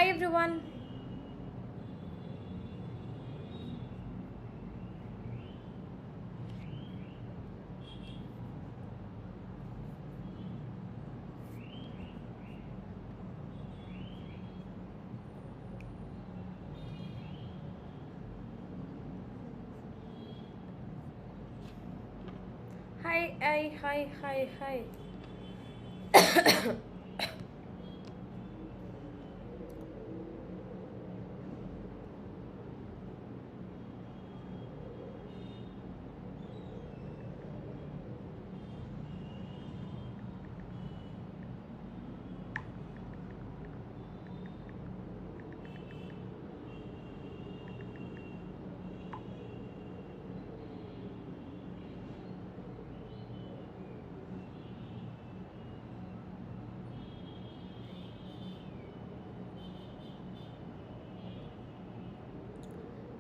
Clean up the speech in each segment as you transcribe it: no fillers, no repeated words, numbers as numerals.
Hi everyone. Hi.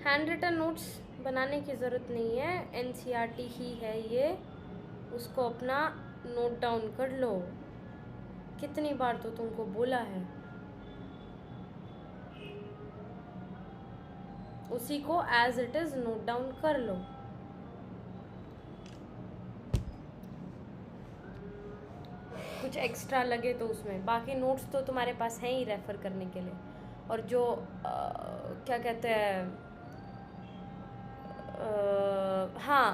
Hand written notes बनाने की ज़रूरत नहीं है, एनसीईआरटी ही है ये, उसको अपना नोट डाउन कर लो। कितनी बार तो तुमको बोला है, उसी को as it is note down कर लो। कुछ एक्स्ट्रा लगे तो उसमें, बाकी नोट्स तो तुम्हारे पास हैं ही रेफ़र करने के लिए। और जो क्या कहते हैं, हाँ,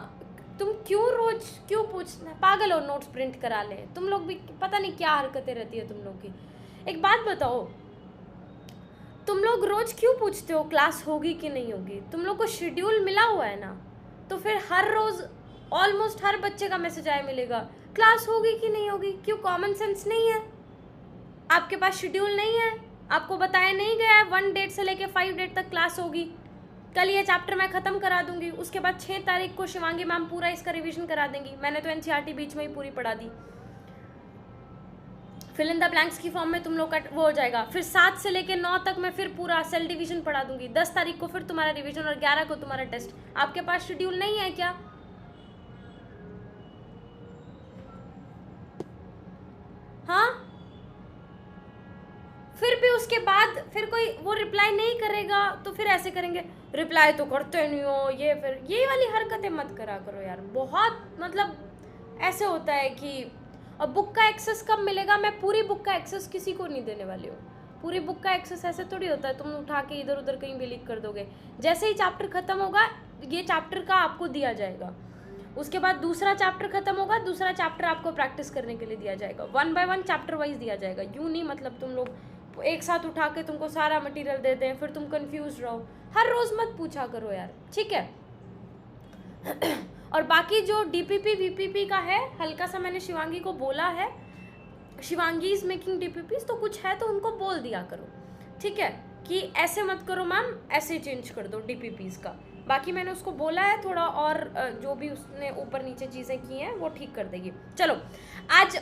तुम क्यों पूछना, पागल हो, नोट्स प्रिंट करा ले। तुम लोग भी पता नहीं क्या हरकतें रहती है तुम लोग की। एक बात बताओ, तुम लोग रोज क्यों पूछते हो क्लास होगी कि नहीं होगी? तुम लोग को शेड्यूल मिला हुआ है ना, तो फिर हर रोज ऑलमोस्ट हर बच्चे का मैसेज आया मिलेगा क्लास होगी कि नहीं होगी। क्यों कॉमन सेंस नहीं है? आपके पास शेड्यूल नहीं है? आपको बताया नहीं गया है 1 डेट से लेके 5 डेट तक क्लास होगी? कल ये चैप्टर मैं ख़त्म करा दूंगी, उसके बाद 6 तारीख को शिवांगी मैम पूरा इसका रिवीजन करा देंगी। मैंने तो एनसीईआरटी बीच में ही पूरी पढ़ा दी। फिल इन द ब्लैंक्स की फॉर्म में तुम लोग का वो हो जाएगा। फिर 7 से लेके 9 तक मैं फिर पूरा सेल डिवीजन पढ़ा दूंगी। 10 तारीख को फिर तुम्हारा रिवीजन और 11 को तुम्हारा टेस्ट। आपके पास शेड्यूल नहीं है क्या? हाँ, फिर भी उसके बाद फिर कोई वो रिप्लाई नहीं करेगा तो फिर ऐसे करेंगे, रिप्लाई तो करते नहीं हो, ये फिर ये वाली हरकतें मत करा करो यार। बहुत मतलब ऐसे होता है कि अब बुक का एक्सेस कब मिलेगा? मैं पूरी बुक का एक्सेस किसी को नहीं देने वाली हूँ। पूरी बुक का एक्सेस ऐसे थोड़ी होता है तुम उठा के इधर उधर कहीं भी लीक कर दोगे। जैसे ही चैप्टर खत्म होगा ये चैप्टर का आपको दिया जाएगा, उसके बाद दूसरा चैप्टर खत्म होगा, दूसरा चैप्टर आपको प्रैक्टिस करने के लिए दिया जाएगा। 1 बाय 1 चैप्टर वाइज दिया जाएगा। यूँ नहीं मतलब तुम लोग एक साथ उठा के तुमको सारा मटेरियल देते हैं फिर तुम कंफ्यूज रहो। हर रोज मत पूछा करो यार, ठीक है? और बाकी जो डीपीपी वीपीपी का है, हल्का सा मैंने शिवांगी को बोला है, शिवांगी इज मेकिंग डीपीपी, तो कुछ है तो उनको बोल दिया करो, ठीक है? कि ऐसे मत करो मैम, ऐसे चेंज कर दो डीपीपीज का। बाकी मैंने उसको बोला है थोड़ा, और जो भी उसने ऊपर नीचे चीज़ें की हैं वो ठीक कर देगी। चलो आज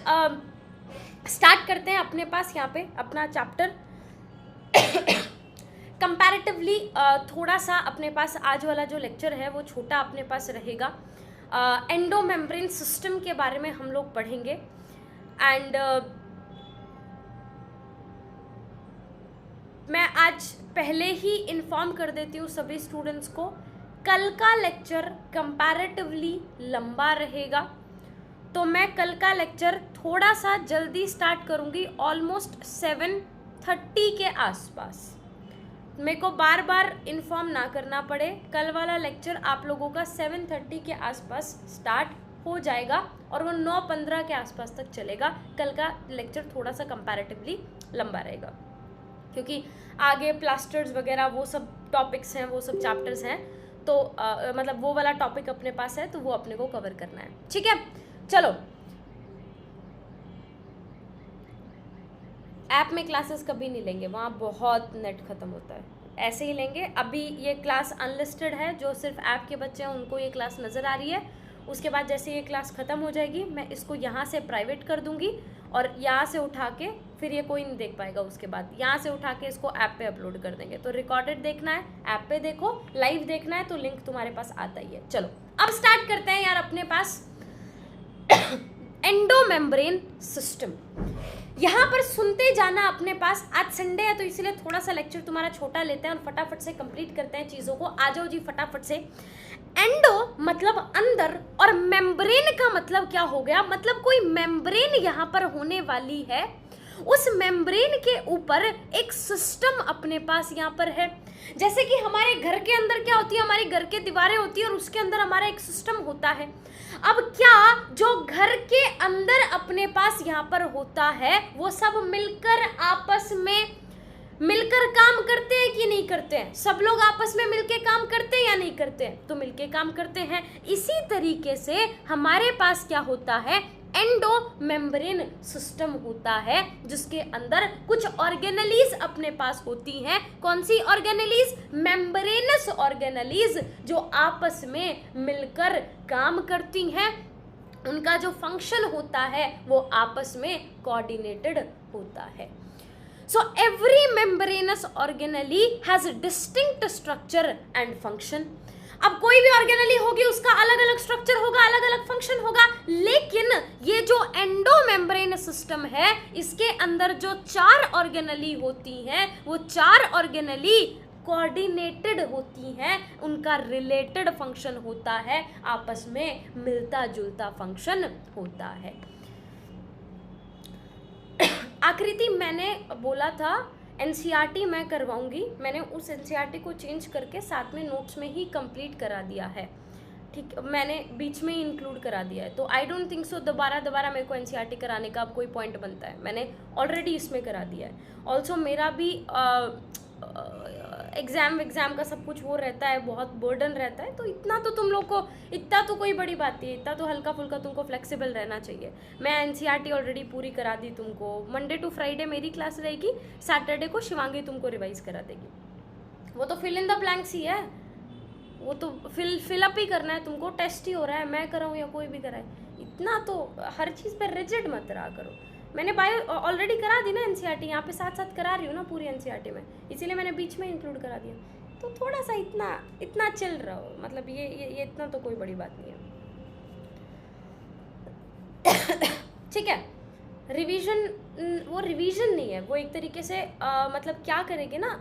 स्टार्ट करते हैं अपने पास यहाँ पे अपना चैप्टर। कंपैरेटिवली थोड़ा सा अपने पास आज वाला जो लेक्चर है वो छोटा अपने पास रहेगा। एंडोमेम्ब्रेन सिस्टम के बारे में हम लोग पढ़ेंगे। एंड मैं आज पहले ही इन्फॉर्म कर देती हूँ सभी स्टूडेंट्स को, कल का लेक्चर कंपैरेटिवली लंबा रहेगा, तो मैं कल का लेक्चर थोड़ा सा जल्दी स्टार्ट करूँगी, ऑलमोस्ट 7:30 के आसपास। मेरे को बार बार इन्फॉर्म ना करना पड़े, कल वाला लेक्चर आप लोगों का 7:30 के आसपास स्टार्ट हो जाएगा और वो 9:15 के आसपास तक चलेगा। कल का लेक्चर थोड़ा सा कंपैरेटिवली लंबा रहेगा क्योंकि आगे प्लास्टर्स वगैरह वो सब टॉपिक्स हैं, वो सब चैप्टर्स हैं, तो मतलब वो वाला टॉपिक अपने पास है तो वो अपने को कवर करना है, ठीक है? चलो, ऐप में क्लासेस कभी नहीं लेंगे, वहाँ बहुत नेट ख़त्म होता है, ऐसे ही लेंगे। अभी ये क्लास अनलिस्टेड है, जो सिर्फ ऐप के बच्चे हैं उनको ये क्लास नज़र आ रही है। उसके बाद जैसे ये क्लास ख़त्म हो जाएगी मैं इसको यहाँ से प्राइवेट कर दूँगी और यहाँ से उठा के फिर ये कोई नहीं देख पाएगा। उसके बाद यहाँ से उठा के इसको ऐप पे अपलोड कर देंगे। तो रिकॉर्डेड देखना है ऐप पे देखो, लाइव देखना है तो लिंक तुम्हारे पास आता ही है। चलो अब स्टार्ट करते हैं यार अपने पास एंडोमेम्ब्रेन सिस्टम। यहाँ पर सुनते जाना अपने पास। आज संडे है तो इसलिए थोड़ा सा लेक्चर तुम्हारा छोटा लेते हैं और फटाफट से कंप्लीट करते हैं चीज़ों को। आ जाओ जी फटाफट से। एंडो मतलब अंदर और मेम्ब्रेन का मतलब क्या हो गया, मतलब कोई मेम्ब्रेन यहाँ पर होने वाली है। उस मेम्ब्रेन के ऊपर एक सिस्टम अपने पास यहाँ पर है। जैसे कि हमारे घर के अंदर क्या होती है, हमारे घर के दीवारें होती है और उसके अंदर हमारा एक सिस्टम होता है। अब क्या जो घर के अंदर अपने पास यहाँ पर होता है वो सब मिलकर आपस में मिलकर काम करते हैं कि नहीं करते हैं? सब लोग आपस में मिलके काम करते हैं या नहीं करते हैं? तो मिलके काम करते हैं। इसी तरीके से हमारे पास क्या होता है, एंडोमेम्ब्रेन सिस्टम होता है, जिसके अंदर कुछ ऑर्गेनेलीज अपने पास होती हैं। कौन सी ऑर्गेनेलीज? मेम्ब्रेनस ऑर्गेनेलीज, जो आपस में मिलकर काम करती हैं। उनका जो फंक्शन होता है वो आपस में कोऑर्डिनेटेड होता है। So every membranous organelle has a distinct structure and function. अब कोई भी ऑर्गेनेली होगी उसका अलग अलग स्ट्रक्चर होगा, अलग अलग फंक्शन होगा, लेकिन ये जो एंडोमेम्ब्रेन सिस्टम है इसके अंदर जो 4 ऑर्गेनेली होती हैं वो 4 ऑर्गेनेली कोऑर्डिनेटेड होती हैं। उनका रिलेटेड फंक्शन होता है, आपस में मिलता जुलता फंक्शन होता है। आकृति मैंने बोला था एनसीईआरटी मैं करवाऊंगी, मैंने उस एनसीईआरटी को चेंज करके साथ में नोट्स में ही कंप्लीट करा दिया है। ठीक, मैंने बीच में ही इंक्लूड करा दिया है, तो आई डोंट थिंक सो दोबारा मेरे को एनसीईआरटी कराने का अब कोई पॉइंट बनता है। मैंने ऑलरेडी इसमें करा दिया है। ऑल्सो मेरा भी एग्ज़ाम का सब कुछ वो रहता है, बहुत बर्डन रहता है, तो इतना तो तुम लोग को, इतना तो कोई बड़ी बात नहीं है, इतना तो हल्का फुल्का तुमको फ्लेक्सिबल रहना चाहिए। मैं एनसीईआरटी ऑलरेडी पूरी करा दी तुमको। मंडे टू फ्राइडे मेरी क्लास रहेगी, सैटरडे को शिवांगी तुमको रिवाइज करा देगी। वो तो फिल इन द ब्लैंक्स ही है, वो तो फिलअप ही करना है तुमको। टेस्ट ही हो रहा है, मैं कराऊँ या कोई भी कराए, इतना तो हर चीज़ पर रिजिड मत रहा करो। मैंने बायो ऑलरेडी करा दी ना एनसीईआरटी, यहाँ पे साथ साथ करा रही हूँ ना पूरी एनसीईआरटी में, इसीलिए मैंने बीच में इंक्लूड करा दिया। तो थोड़ा सा इतना चिल रहो, मतलब ये इतना तो कोई बड़ी बात नहीं है। ठीक है, रिवीजन, वो रिवीजन नहीं है, वो एक तरीके से मतलब क्या करेगी ना,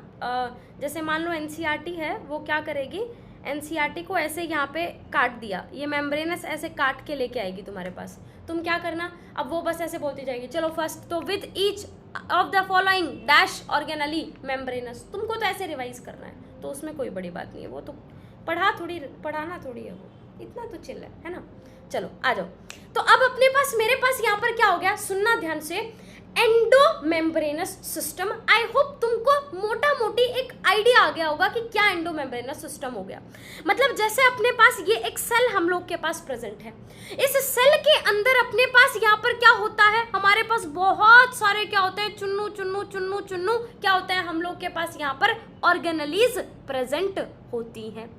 जैसे मान लो एनसीईआरटी है, वो क्या करेगी, एनसीईआरटी को ऐसे यहाँ पे काट दिया, ये मेम्ब्रेनस ऐसे काट के लेके आएगी तुम्हारे पास। तुम क्या करना, अब वो बस ऐसे बोलती जाएगी, चलो फर्स्ट तो with each of the following dash organelle membranes. तुमको तो ऐसे रिवाइज करना है, तो उसमें कोई बड़ी बात नहीं है, वो तो पढ़ाना थोड़ी है, वो इतना तो चिल है ना। चलो आ जाओ। तो अब अपने पास, मेरे पास यहाँ पर क्या हो गया, सुनना ध्यान से, एंडोमेम्ब्रेनस सिस्टम। आई होप तुमको मोटा मोटी एक आइडिया आ गया होगा कि क्या एंडोमेम्ब्रेनस सिस्टम हो गया। मतलब जैसे अपने पास ये एक सेल हम लोग के पास प्रेजेंट है, इस सेल के अंदर अपने पास यहाँ पर क्या होता है, हमारे पास बहुत सारे क्या होते हैं, चुन्नू चुन्नू चुन्नू चुन्नू क्या होता है, हम लोग के पास यहाँ पर ऑर्गेनेलीज प्रेजेंट होती हैं।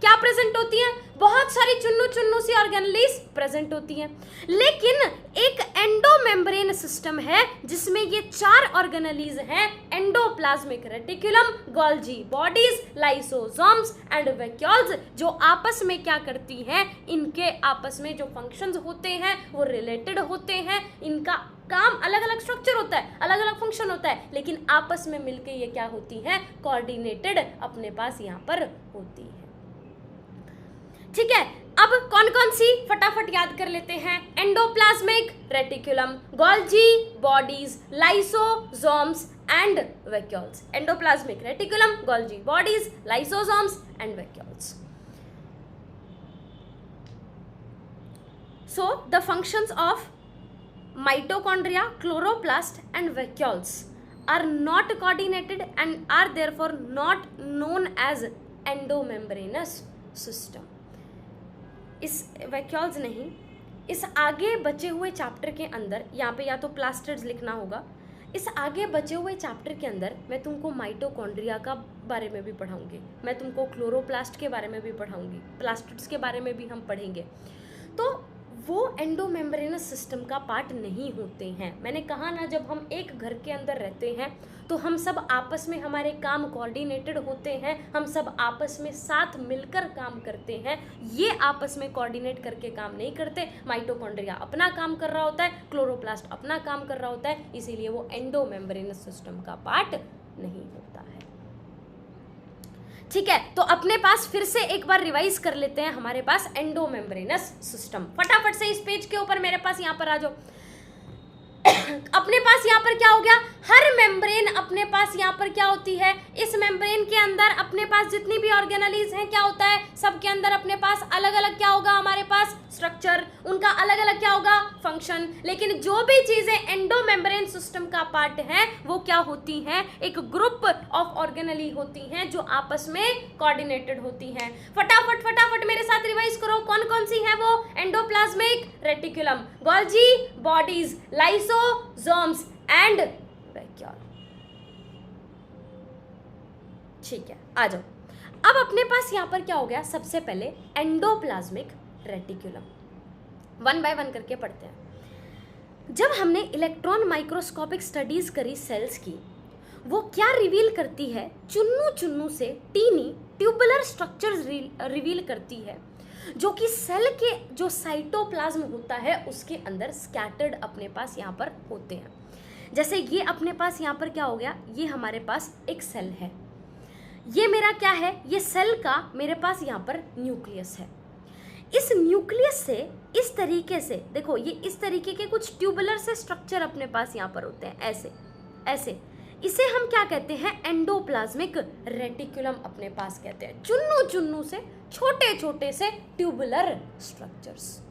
क्या प्रेजेंट होती हैं? बहुत सारी चुन्नू चुन्नू सी ऑर्गेनेलीज प्रेजेंट होती हैं। लेकिन एक एंडोमेम्ब्रेन सिस्टम है जिसमें ये 4 ऑर्गेनेलीज हैं, endoplasmic reticulum, Golgi bodies, lysosomes and vacuoles, जो आपस में क्या करती हैं, इनके आपस में जो फंक्शंस होते हैं वो रिलेटेड होते हैं। इनका काम अलग अलग स्ट्रक्चर होता है, अलग अलग फंक्शन होता है, लेकिन आपस में मिलके ये क्या होती हैं, कोऑर्डिनेटेड अपने पास यहाँ पर होती है। ठीक है, अब कौन कौन सी फटाफट याद कर लेते हैं, endoplasmic reticulum, Golgi bodies, lysosomes and vacuoles. Endoplasmic reticulum, Golgi bodies, lysosomes and vacuoles. So the functions of mitochondria, chloroplast and vacuoles are not coordinated and are therefore not known as endomembranous system. इस vacuoles नहीं, इस आगे बचे हुए chapter के अंदर, यहाँ पे या तो प्लास्टिड्स लिखना होगा, इस आगे बचे हुए चैप्टर के अंदर मैं तुमको माइटोकॉन्ड्रिया का बारे में भी पढ़ाऊंगी, मैं तुमको क्लोरोप्लास्ट के बारे में भी पढ़ाऊंगी, प्लास्टिड्स के बारे में भी हम पढ़ेंगे। तो वो एंडोमेम्ब्रेनस सिस्टम का पार्ट नहीं होते हैं। मैंने कहा ना, जब हम एक घर के अंदर रहते हैं तो हम सब आपस में हमारे काम कोऑर्डिनेटेड होते हैं, हम सब आपस में साथ मिलकर काम करते हैं। ये आपस में कोऑर्डिनेट करके काम नहीं करते। माइटोकॉन्ड्रिया अपना काम कर रहा होता है, क्लोरोप्लास्ट अपना काम कर रहा होता है, इसीलिए वो एंडोमेम्ब्रेनस सिस्टम का पार्ट नहीं होता है। ठीक है, तो अपने पास फिर से एक बार रिवाइज कर लेते हैं हमारे पास एंडोमेम्ब्रेनस सिस्टम। फटाफट से इस पेज के ऊपर मेरे पास यहाँ पर आ जाओ। अपने पास यहाँ पर क्या हो गया, हर मेम्ब्रेन अपने पास यहाँ पर क्या होती है, इस मेम्ब्रेन के अंदर अपने पास जितनी भी ऑर्गेनेलीज हैं क्या होता है, सबके अंदर अपने पास अलग अलग क्या होगा, हमारे पास स्ट्रक्चर, उनका अलग अलग क्या होगा, फंक्शन। लेकिन जो भी चीजें एंडोमेम्ब्रेन सिस्टम का पार्ट है वो क्या होती हैं, एक ग्रुप ऑफ ऑर्गेनेली होती हैं जो आपस में कोऑर्डिनेटेड होती हैं। फटाफट फटाफट मेरे साथ रिवाइज करो, कौन कौन सी है वो, endoplasmic reticulum, Golgi bodies, lysosomes and vacuole. ठीक है, आ जाओ। अब अपने पास यहां पर क्या हो गया, सबसे पहले endoplasmic reticulum, one by one करके पढ़ते हैं। जब हमने इलेक्ट्रॉन माइक्रोस्कोपिक स्टडीज करी सेल्स की, वो क्या रिवील करती है, चुन्नू चुन्नू से टीनी ट्यूबुलर स्ट्रक्चर्स रिवील करती है, जो कि सेल के जो साइटोप्लाज्म होता है उसके अंदर स्कैटर्ड अपने पास यहाँ पर होते हैं। जैसे ये अपने पास यहाँ पर क्या हो गया, ये हमारे पास एक सेल है, ये मेरा क्या है, ये सेल का मेरे पास यहाँ पर न्यूक्लियस है। इस न्यूक्लियस से इस तरीके से देखो, ये इस तरीके के कुछ ट्यूबुलर से स्ट्रक्चर अपने पास यहाँ पर होते हैं, ऐसे ऐसे, इसे हम क्या कहते हैं, एंडोप्लाज्मिक रेटिकुलम अपने पास कहते हैं। चुन्नू चुन्नू से छोटे छोटे से ट्यूबुलर स्ट्रक्चर्स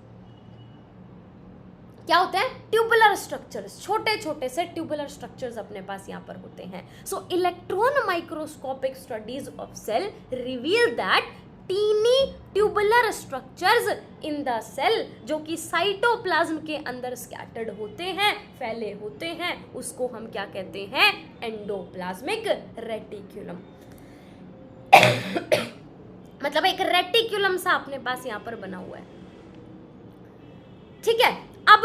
क्या होते हैं, ट्यूबुलर स्ट्रक्चर्स, छोटे छोटे से ट्यूबुलर स्ट्रक्चर्स अपने पास यहाँ पर होते हैं। So electron microscopic studies of cell reveal that tiny tubular structures in the cell, जो कि साइटोप्लाज्म के अंदर स्कैटर्ड होते हैं, फैले होते हैं, उसको हम क्या कहते हैं, एंडोप्लाज्मिक रेटिकुलम। मतलब एक रेटिकुलम सा अपने पास यहाँ पर बना हुआ है। ठीक है, अब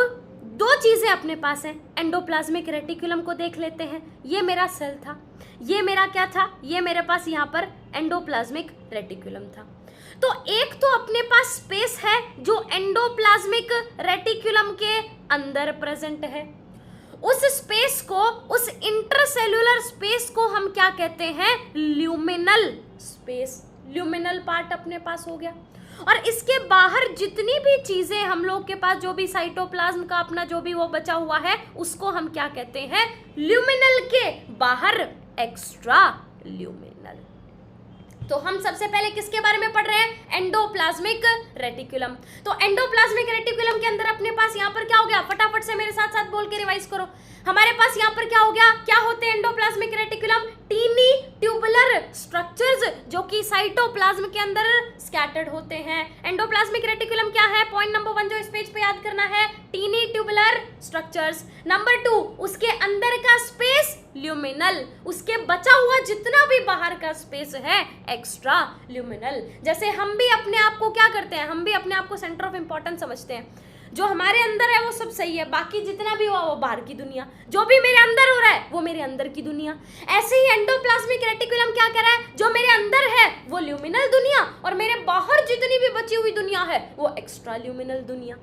दो चीजें अपने पास हैं, एंडोप्लाज्मिक रेटिकुलम को देख लेते हैं। ये मेरा सेल था, ये मेरा क्या था, ये मेरे पास यहाँ पर एंडोप्लाज्मिक रेटिकुलम था। तो एक तो अपने पास स्पेस है जो एंडोप्लाज्मिक रेटिकुलम के अंदर प्रेजेंट है, उस स्पेस को, उस इंटरसेल्यूलर स्पेस को हम क्या कहते हैं, ल्यूमिनल स्पेस, ल्यूमिनल पार्ट अपने पास हो गया। और इसके बाहर जितनी भी चीजें हम लोग के पास, जो भी साइटोप्लाज्म का अपना जो भी वो बचा हुआ है, उसको हम क्या कहते हैं, ल्यूमिनल के बाहर एक्स्ट्रा ल्यूमिनल। तो हम सबसे पहले किसके बारे में पढ़ रहे हैं, एंडोप्लाज्मिक रेटिकुलम। तो एंडोप्लाज्मिक रेटिकुलम के अंदर अपने पास यहाँ पर क्या हो गया, फटाफट से मेरे साथ साथ बोल के रिवाइज करो। हमारे पास यहाँ पर क्या हो गया, क्या होते हैं endoplasmic reticulum, tiny tubular structures जो कि साइटोप्लाज्म के अंदर स्कैटर्ड होते हैं। एंडोप्लाज्मिक रेटिकुलम क्या है, पॉइंट नंबर 1 जो इस पेज पे याद करना है, टीनी ट्यूबुलर स्ट्रक्चर्स। नंबर 2, उसके अंदर का स्पेस ल्यूमिनल, उसके बचा हुआ जितना भी बाहर का स्पेस है एक्स्ट्रा ल्यूमिनल। जैसे हम भी अपने आप को क्या करते हैं, हम भी अपने आप को सेंटर ऑफ इंपॉर्टेंस समझते हैं, जो हमारे अंदर है वो सब सही है, बाकी जितना भी हुआ वो बाहर की दुनिया, जो भी मेरे अंदर हो रहा है वो मेरे अंदर की दुनिया। ऐसे ही एंडोप्लाज्मिक रेटिकुलम क्या कर रहा है, जो मेरे अंदर है वो ल्यूमिनल दुनिया, और मेरे बाहर जितनी भी बची हुई दुनिया है वो एक्स्ट्रा ल्यूमिनल दुनिया।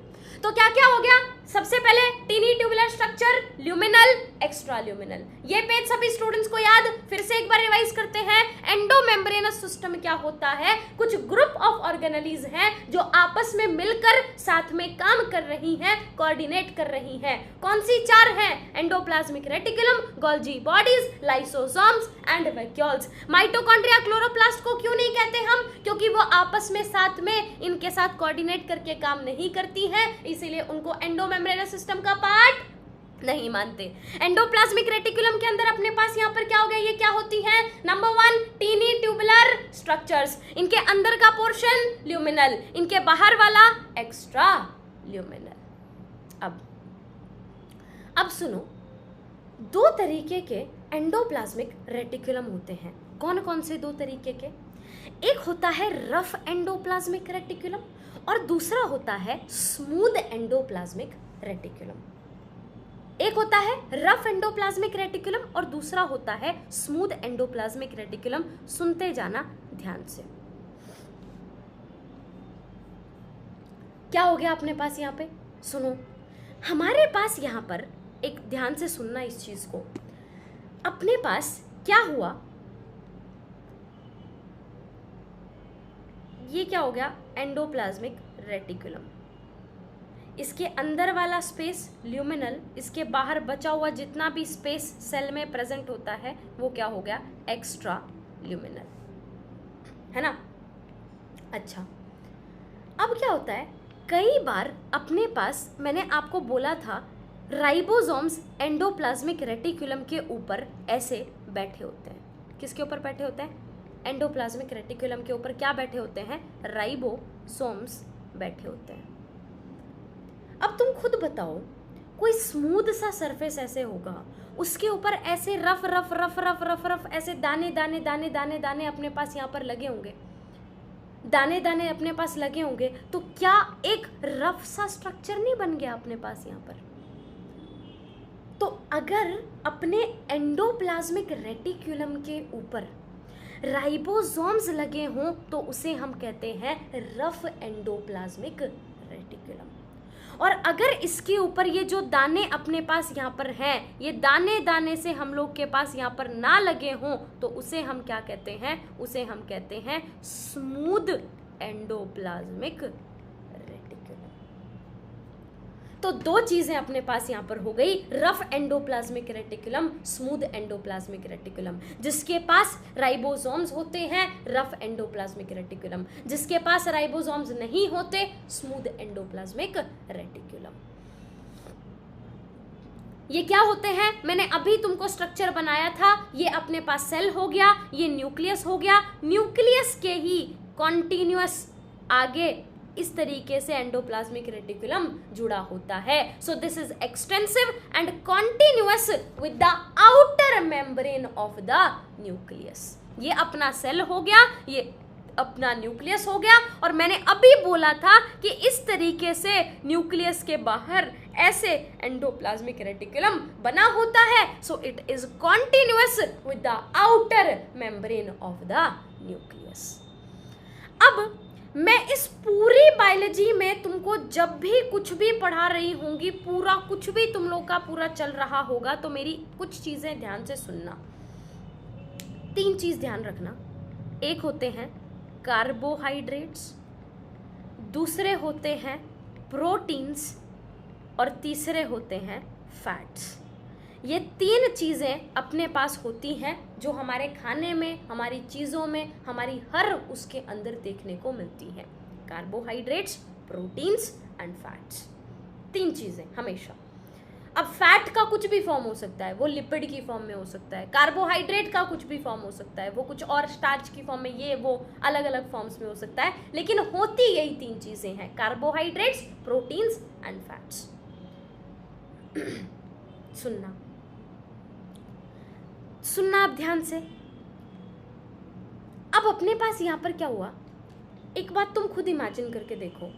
तो क्या क्या हो गया, सबसे पहले tiny tubular structure, luminal, extra luminal. ये पेज सभी स्टूडेंट्स को याद, फिर से एक बार रिवाइज करते हैं। एंडोमेम्ब्रेनस सिस्टम क्या होता है, कुछ ग्रुप ऑफ ऑर्गेनेलीज हैं जो आपस में मिलकर साथ में काम कर रही हैं, कोऑर्डिनेट कर रही हैं। कौन सी चार हैं, endoplasmic reticulum, Golgi bodies, lysosomes and vacuoles. Mitochondria chloroplast को क्यों नहीं कहते हम, क्योंकि वो आपस में साथ में इनके साथ कोऑर्डिनेट करके काम नहीं करती हैं, इसीलिए उनको एंडोमेम्ब्रेनस सिस्टम का पार्ट नहीं मानते। एंडोप्लाज्मिक रेटिकुलम के अंदर अपने पास यहाँ पर क्या हो गया, ये क्या होती है, नंबर 1 टीनी ट्यूबुलर स्ट्रक्चर्स, इनके अंदर का पोर्शन ल्यूमिनल, इनके बाहर वाला एक्स्ट्रा ल्यूमिनल। अब सुनो, दो तरीके के एंडोप्लाज्मिक रेटिकुलम होते हैं। कौन कौन से दो तरीके के, एक होता है रफ एंडोप्लाज्मिक रेटिकुलम और दूसरा होता है स्मूथ एंडोप्लाज्मिक रेटिकुलम। एक होता है रफ एंडोप्लाज्मिक रेटिकुलम और दूसरा होता है स्मूथ एंडोप्लाज्मिक रेटिकुलम। सुनते जाना ध्यान से। क्या हो गया अपने पास यहाँ पे? सुनो, हमारे पास यहाँ पर एक, ध्यान से सुनना इस चीज को, अपने पास क्या हुआ, ये क्या हो गया? Endoplasmic reticulum. इसके अंदर वाला स्पेस ल्यूमिनल, इसके बाहर बचा हुआ जितना भी स्पेस सेल में प्रेजेंट होता है वो क्या हो गया? एक्स्ट्रा ल्यूमिनल, है ना? अच्छा, अब क्या होता है, कई बार अपने पास, मैंने आपको बोला था, राइबोसोम्स एंडोप्लाज्मिक रेटिकुलम के ऊपर ऐसे बैठे होते हैं। किसके ऊपर बैठे होते हैं? एंडोप्लाज्मिक रेटिकुलम के ऊपर क्या बैठे होते हैं? राइबोसोम्स बैठे होते हैं। अब तुम खुद बताओ, कोई स्मूथ सा सरफेस ऐसे होगा, उसके ऊपर ऐसे rough rough rough rough rough rough ऐसे दाने दाने दाने दाने दाने अपने पास यहाँ पर लगे होंगे, दाने दाने अपने पास लगे होंगे, तो क्या एक रफ सा स्ट्रक्चर नहीं बन गया अपने पास यहाँ पर? तो अगर अपने एंडोप्लाज्मिक रेटिकुलम के ऊपर राइबोसोम्स लगे हों तो उसे हम कहते हैं रफ एंडोप्लाज्मिक रेटिकुलम। और अगर इसके ऊपर ये जो दाने अपने पास यहाँ पर हैं, ये दाने दाने से हम लोग के पास यहाँ पर ना लगे हों तो उसे हम क्या कहते हैं? उसे हम कहते हैं स्मूथ एंडोप्लाज्मिक रेटिकुलम। तो दो चीजें अपने पास यहाँ पर हो गई, rough endoplasmic reticulum, smooth endoplasmic reticulum. जिसके पास राइबोसोम्स होते हैं रफ एंडोप्लाज्मिक रेटिकुलम, जिसके पास राइबोसोम्स नहीं होते स्मूथ एंडोप्लाज्मिक रेटिकुलम। ये क्या होते हैं? मैंने अभी तुमको स्ट्रक्चर बनाया था, ये अपने पास सेल हो गया, ये न्यूक्लियस हो गया, न्यूक्लियस के ही कॉन्टिन्यूअस आगे इस तरीके से एंडोप्लाज्मिक रेटिकुलम जुड़ा होता है। So this is extensive and continuous with the outer membrane of the nucleus. ये अपना सेल हो गया, ये अपना न्यूक्लियस हो गया, और मैंने अभी बोला था कि इस तरीके से न्यूक्लियस के बाहर ऐसे एंडोप्लाज्मिक रेटिकुलम बना होता है। So it is continuous with the outer membrane of the nucleus. अब मैं इस पूरी बायोलॉजी में तुमको जब भी कुछ भी पढ़ा रही होंगी, पूरा कुछ भी तुम लोग का पूरा चल रहा होगा, तो मेरी कुछ चीजें ध्यान से सुनना। 3 चीज ध्यान रखना। एक होते हैं कार्बोहाइड्रेट्स, दूसरे होते हैं प्रोटीन्स, और तीसरे होते हैं फैट्स। ये 3 चीज़ें अपने पास होती हैं जो हमारे खाने में, हमारी चीज़ों में, हमारी हर उसके अंदर देखने को मिलती हैं। कार्बोहाइड्रेट्स, प्रोटीन्स एंड फैट्स, 3 चीज़ें हमेशा। अब फैट का कुछ भी फॉर्म हो सकता है, वो लिपिड की फॉर्म में हो सकता है। कार्बोहाइड्रेट का कुछ भी फॉर्म हो सकता है, वो कुछ और स्टार्च की फॉर्म में, ये वो अलग अलग फॉर्म्स में हो सकता है, लेकिन होती यही 3 चीज़ें हैं, कार्बोहाइड्रेट्स, प्रोटीन्स एंड फैट्स। सुनना आप ध्यान से। अब अपने पास यहां पर क्या हुआ, एक बात तुम खुद इमेजिन करके देखो,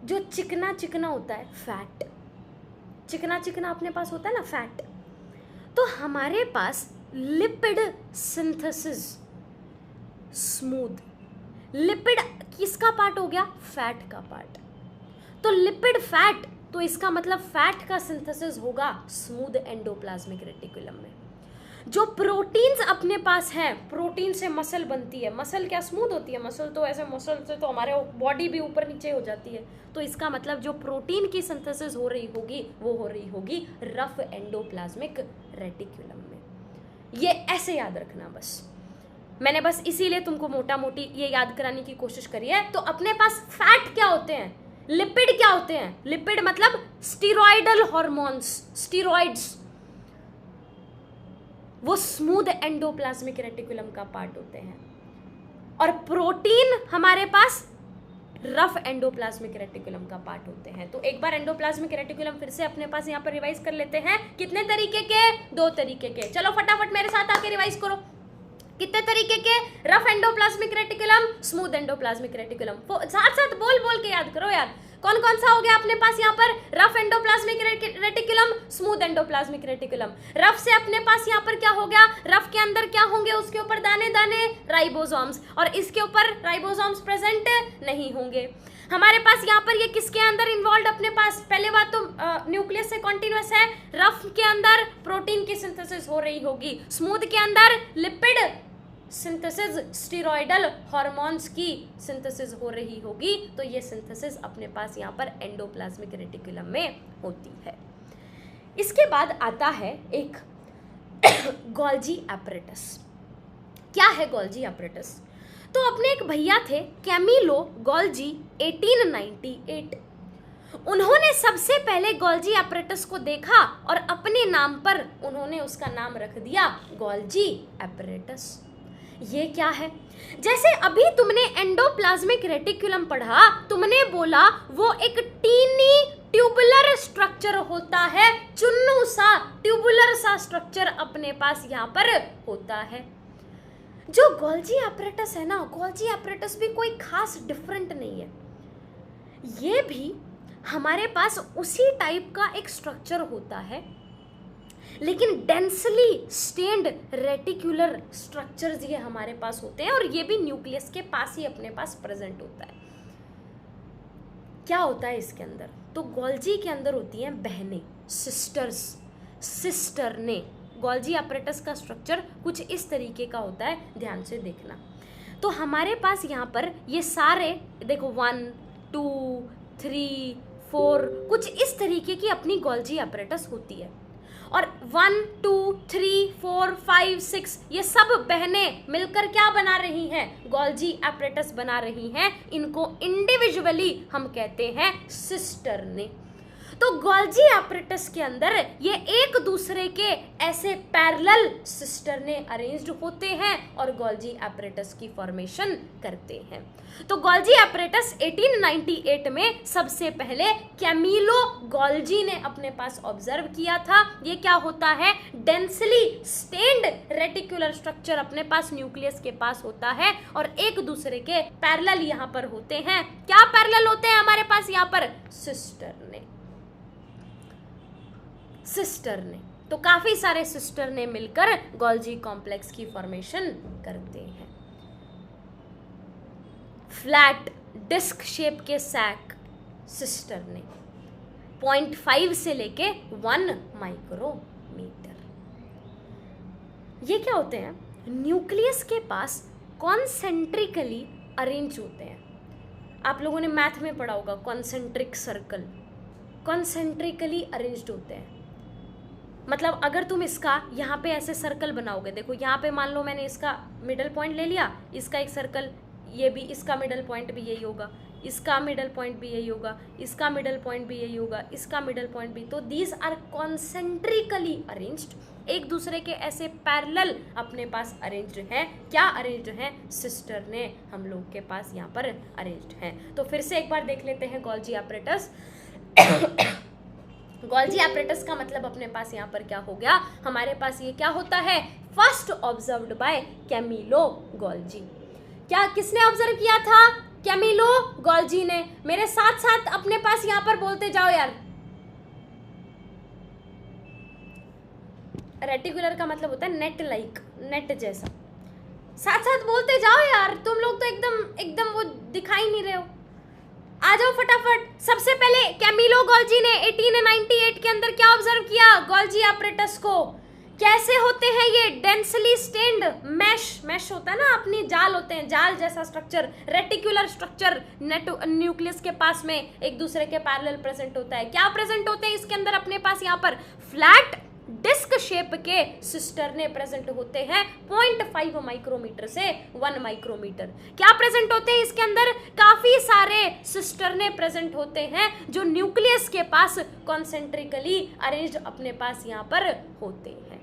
जो चिकना चिकना होता है फैट, चिकना चिकना अपने पास होता है ना फैट, तो हमारे पास लिपिड सिंथेसिस स्मूथ, लिपिड किसका पार्ट हो गया? फैट का पार्ट। तो लिपिड फैट, तो इसका मतलब फैट का सिंथेसिस होगा स्मूथ एंडोप्लाज्मिक रेटिकुलम में। जो प्रोटीन्स अपने पास हैं, प्रोटीन से मसल बनती है। मसल क्या स्मूथ होती है? मसल तो ऐसे, मसल से तो हमारे बॉडी भी ऊपर नीचे हो जाती है। तो इसका मतलब जो प्रोटीन की सिंथेसिस हो रही होगी वो हो रही होगी रफ एंडोप्लाज्मिक रेटिकुलम में। ये ऐसे याद रखना बस, मैंने बस इसीलिए तुमको मोटा मोटी ये याद कराने की कोशिश करी है। तो अपने पास फैट क्या होते हैं, लिपिड क्या होते हैं? लिपिड मतलब स्टीरॉयडल हार्मोन्स, स्टीरॉइड्स, वो स्मूथ एंडोप्लाज्मिक रेटिकुलम का पार्ट होते हैं। और प्रोटीन हमारे पास रफ एंडोप्लाज्मिक रेटिकुलम का पार्ट होते हैं। तो एक बार एंडोप्लाज्मिक रेटिकुलम फिर से अपने पास यहाँ पर रिवाइज कर लेते हैं। कितने तरीके के? 2 तरीके के। चलो फटाफट मेरे साथ आके रिवाइज करो। कितने तरीके के? Rough endoplasmic reticulum, smooth endoplasmic reticulum. साथ साथ बोल बोल के याद करो यार। कौन कौन सा हो गया अपने पास यहाँ पर? Rough endoplasmic reticulum, smooth endoplasmic reticulum. Rough से अपने पास यहाँ पर क्या हो गया? रफ के अंदर क्या होंगे? उसके ऊपर दाने दाने राइबोसोम्स, और इसके ऊपर राइबोसोम्स प्रेजेंट नहीं होंगे। हमारे पास यहाँ पर ये किसके अंदर इन्वॉल्व अपने पास? पहले बात तो न्यूक्लियस से कॉन्टिन्यूअस है। रफ के अंदर प्रोटीन की सिंथेसिस हो रही होगी, स्मूथ के अंदर लिपिड सिंथेसिस, स्टेरॉइडल हार्मोन्स की सिंथेसिस हो रही होगी। तो ये सिंथेसिस अपने पास यहाँ पर एंडोप्लाज्मिक रेटिकुलम में होती है। इसके बाद आता है एक गोल्जी एपरेटस। क्या है गोल्जी एपरेटस? तो अपने एक भैया थे कैमिलो गोल्जी 1898। उन्होंने सबसे पहले गोल्जी एपरेटस को देखा और अपने नाम पर उन्होंने उसका नाम रख दिया गोल्जी एपरेटस। ये क्या है? जैसे अभी तुमने एंडोप्लाज्मिक रेटिकुलम पढ़ा, तुमने बोला वो एक टीनी ट्यूबुलर स्ट्रक्चर होता है, चुन्नू सा ट्यूबुलर सा स्ट्रक्चर अपने पास यहाँ पर होता है। जो गोल्जी एपरेटस है ना, गोल्जी एपरेटस भी कोई खास डिफरेंट नहीं है। ये भी हमारे पास उसी टाइप का एक स्ट्रक्चर होता है, लेकिन डेंसली स्टेन्ड रेटिकुलर स्ट्रक्चर्स ये हमारे पास होते हैं, और ये भी न्यूक्लियस के पास ही अपने पास प्रेजेंट होता है। क्या होता है इसके अंदर? तो गोल्जी के अंदर होती हैं बहनें, सिस्टर्स, सिस्टरने। गोल्जी एपरेटस का स्ट्रक्चर कुछ इस तरीके का होता है, ध्यान से देखना। तो हमारे पास यहाँ पर ये सारे देखो 1 2 3 4 कुछ इस तरीके की अपनी गोल्जी एपरेटस होती है, और 1 2 3 4 5 6 ये सब बहनें मिलकर क्या बना रही हैं? गोल्जी एपरेटस बना रही हैं। इनको इंडिविजुअली हम कहते हैं सिस्टरने। तो गोल्जी एपरेटस के अंदर ये एक दूसरे के ऐसे पैरेलल सिस्टरने अरेंज्ड होते हैं और गोल्जी एपरेटस की फॉर्मेशन करते हैं। तो गोल्जी एपरेटस 1898 में सबसे पहले कैमिलो गोल्जी ने अपने पास ऑब्जर्व किया था। ये क्या होता है? डेंसली स्टेन्ड रेटिकुलर स्ट्रक्चर अपने पास न्यूक्लियस के पास होता है और एक दूसरे के पैरेलल यहाँ पर होते हैं। क्या पैरेलल होते हैं हमारे पास यहाँ पर? सिस्टरने। सिस्टरने, तो काफी सारे सिस्टर ने मिलकर गोल्जी कॉम्प्लेक्स की फॉर्मेशन करते हैं। फ्लैट डिस्क शेप के सैक सिस्टरने 0.5 से लेके 1 माइक्रोमीटर। ये क्या होते हैं? न्यूक्लियस के पास कॉन्सेंट्रिकली अरेंज होते हैं। आप लोगों ने मैथ में पढ़ा होगा कॉन्सेंट्रिक सर्कल, कॉन्सेंट्रिकली अरेंज्ड होते हैं। मतलब अगर तुम इसका यहाँ पे ऐसे सर्कल बनाओगे, देखो यहाँ पे मान लो मैंने इसका मिडल पॉइंट ले लिया, इसका एक सर्कल, ये भी इसका मिडल पॉइंट भी यही होगा, इसका मिडल पॉइंट भी यही होगा, इसका मिडल पॉइंट भी यही होगा, इसका मिडल पॉइंट भी। तो दीज आर कॉन्सेंट्रिकली अरेंज्ड, एक दूसरे के ऐसे पैरेलल अपने पास अरेंज्ड हैं। क्या अरेंज्ड हैं? सिस्टर ने हम लोग के पास यहाँ पर अरेंज्ड हैं। तो फिर से एक बार देख लेते हैं गोल्जी एपरेटस। गोल्जी एपरेटस का मतलब अपने पास यहाँ पर क्या हो गया? हमारे पास ये क्या होता है? First observed by Camillo Golgi. क्या किसने ऑब्जर्व किया था? कैमिलो गोल्जी ने। मेरे साथ साथ अपने पास यहाँ पर बोलते जाओ यार। रेटिकुलर का मतलब होता है नेट लाइक, नेट जैसा। साथ साथ बोलते जाओ यार, तुम लोग तो एकदम वो दिखाई नहीं रहे हो। आ जाओ फटाफट। सबसे पहले कैमिलो गोल्जी ने 1898 के अंदर क्या ऑब्जर्व किया? गोल्जी एपरेटस को। कैसे होते हैं ये? डेंसली स्टेन्ड मैश होता है ना, अपनी जाल होते हैं, जाल जैसा स्ट्रक्चर, रेटिकुलर स्ट्रक्चर न्यूक्लियस के पास में एक दूसरे के पैरेलल प्रेजेंट होता है। क्या प्रेजेंट होते हैं इसके अंदर अपने पास? यहाँ पर फ्लैट डिस्क शेप के सिस्टरने प्रेजेंट होते हैं 0.5 माइक्रोमीटर से 1 माइक्रोमीटर। क्या प्रेजेंट होते हैं इसके अंदर? काफी सारे सिस्टरने प्रेजेंट होते हैं जो न्यूक्लियस के पास कॉन्सेंट्रिकली अरेंज्ड अपने पास यहाँ पर होते हैं।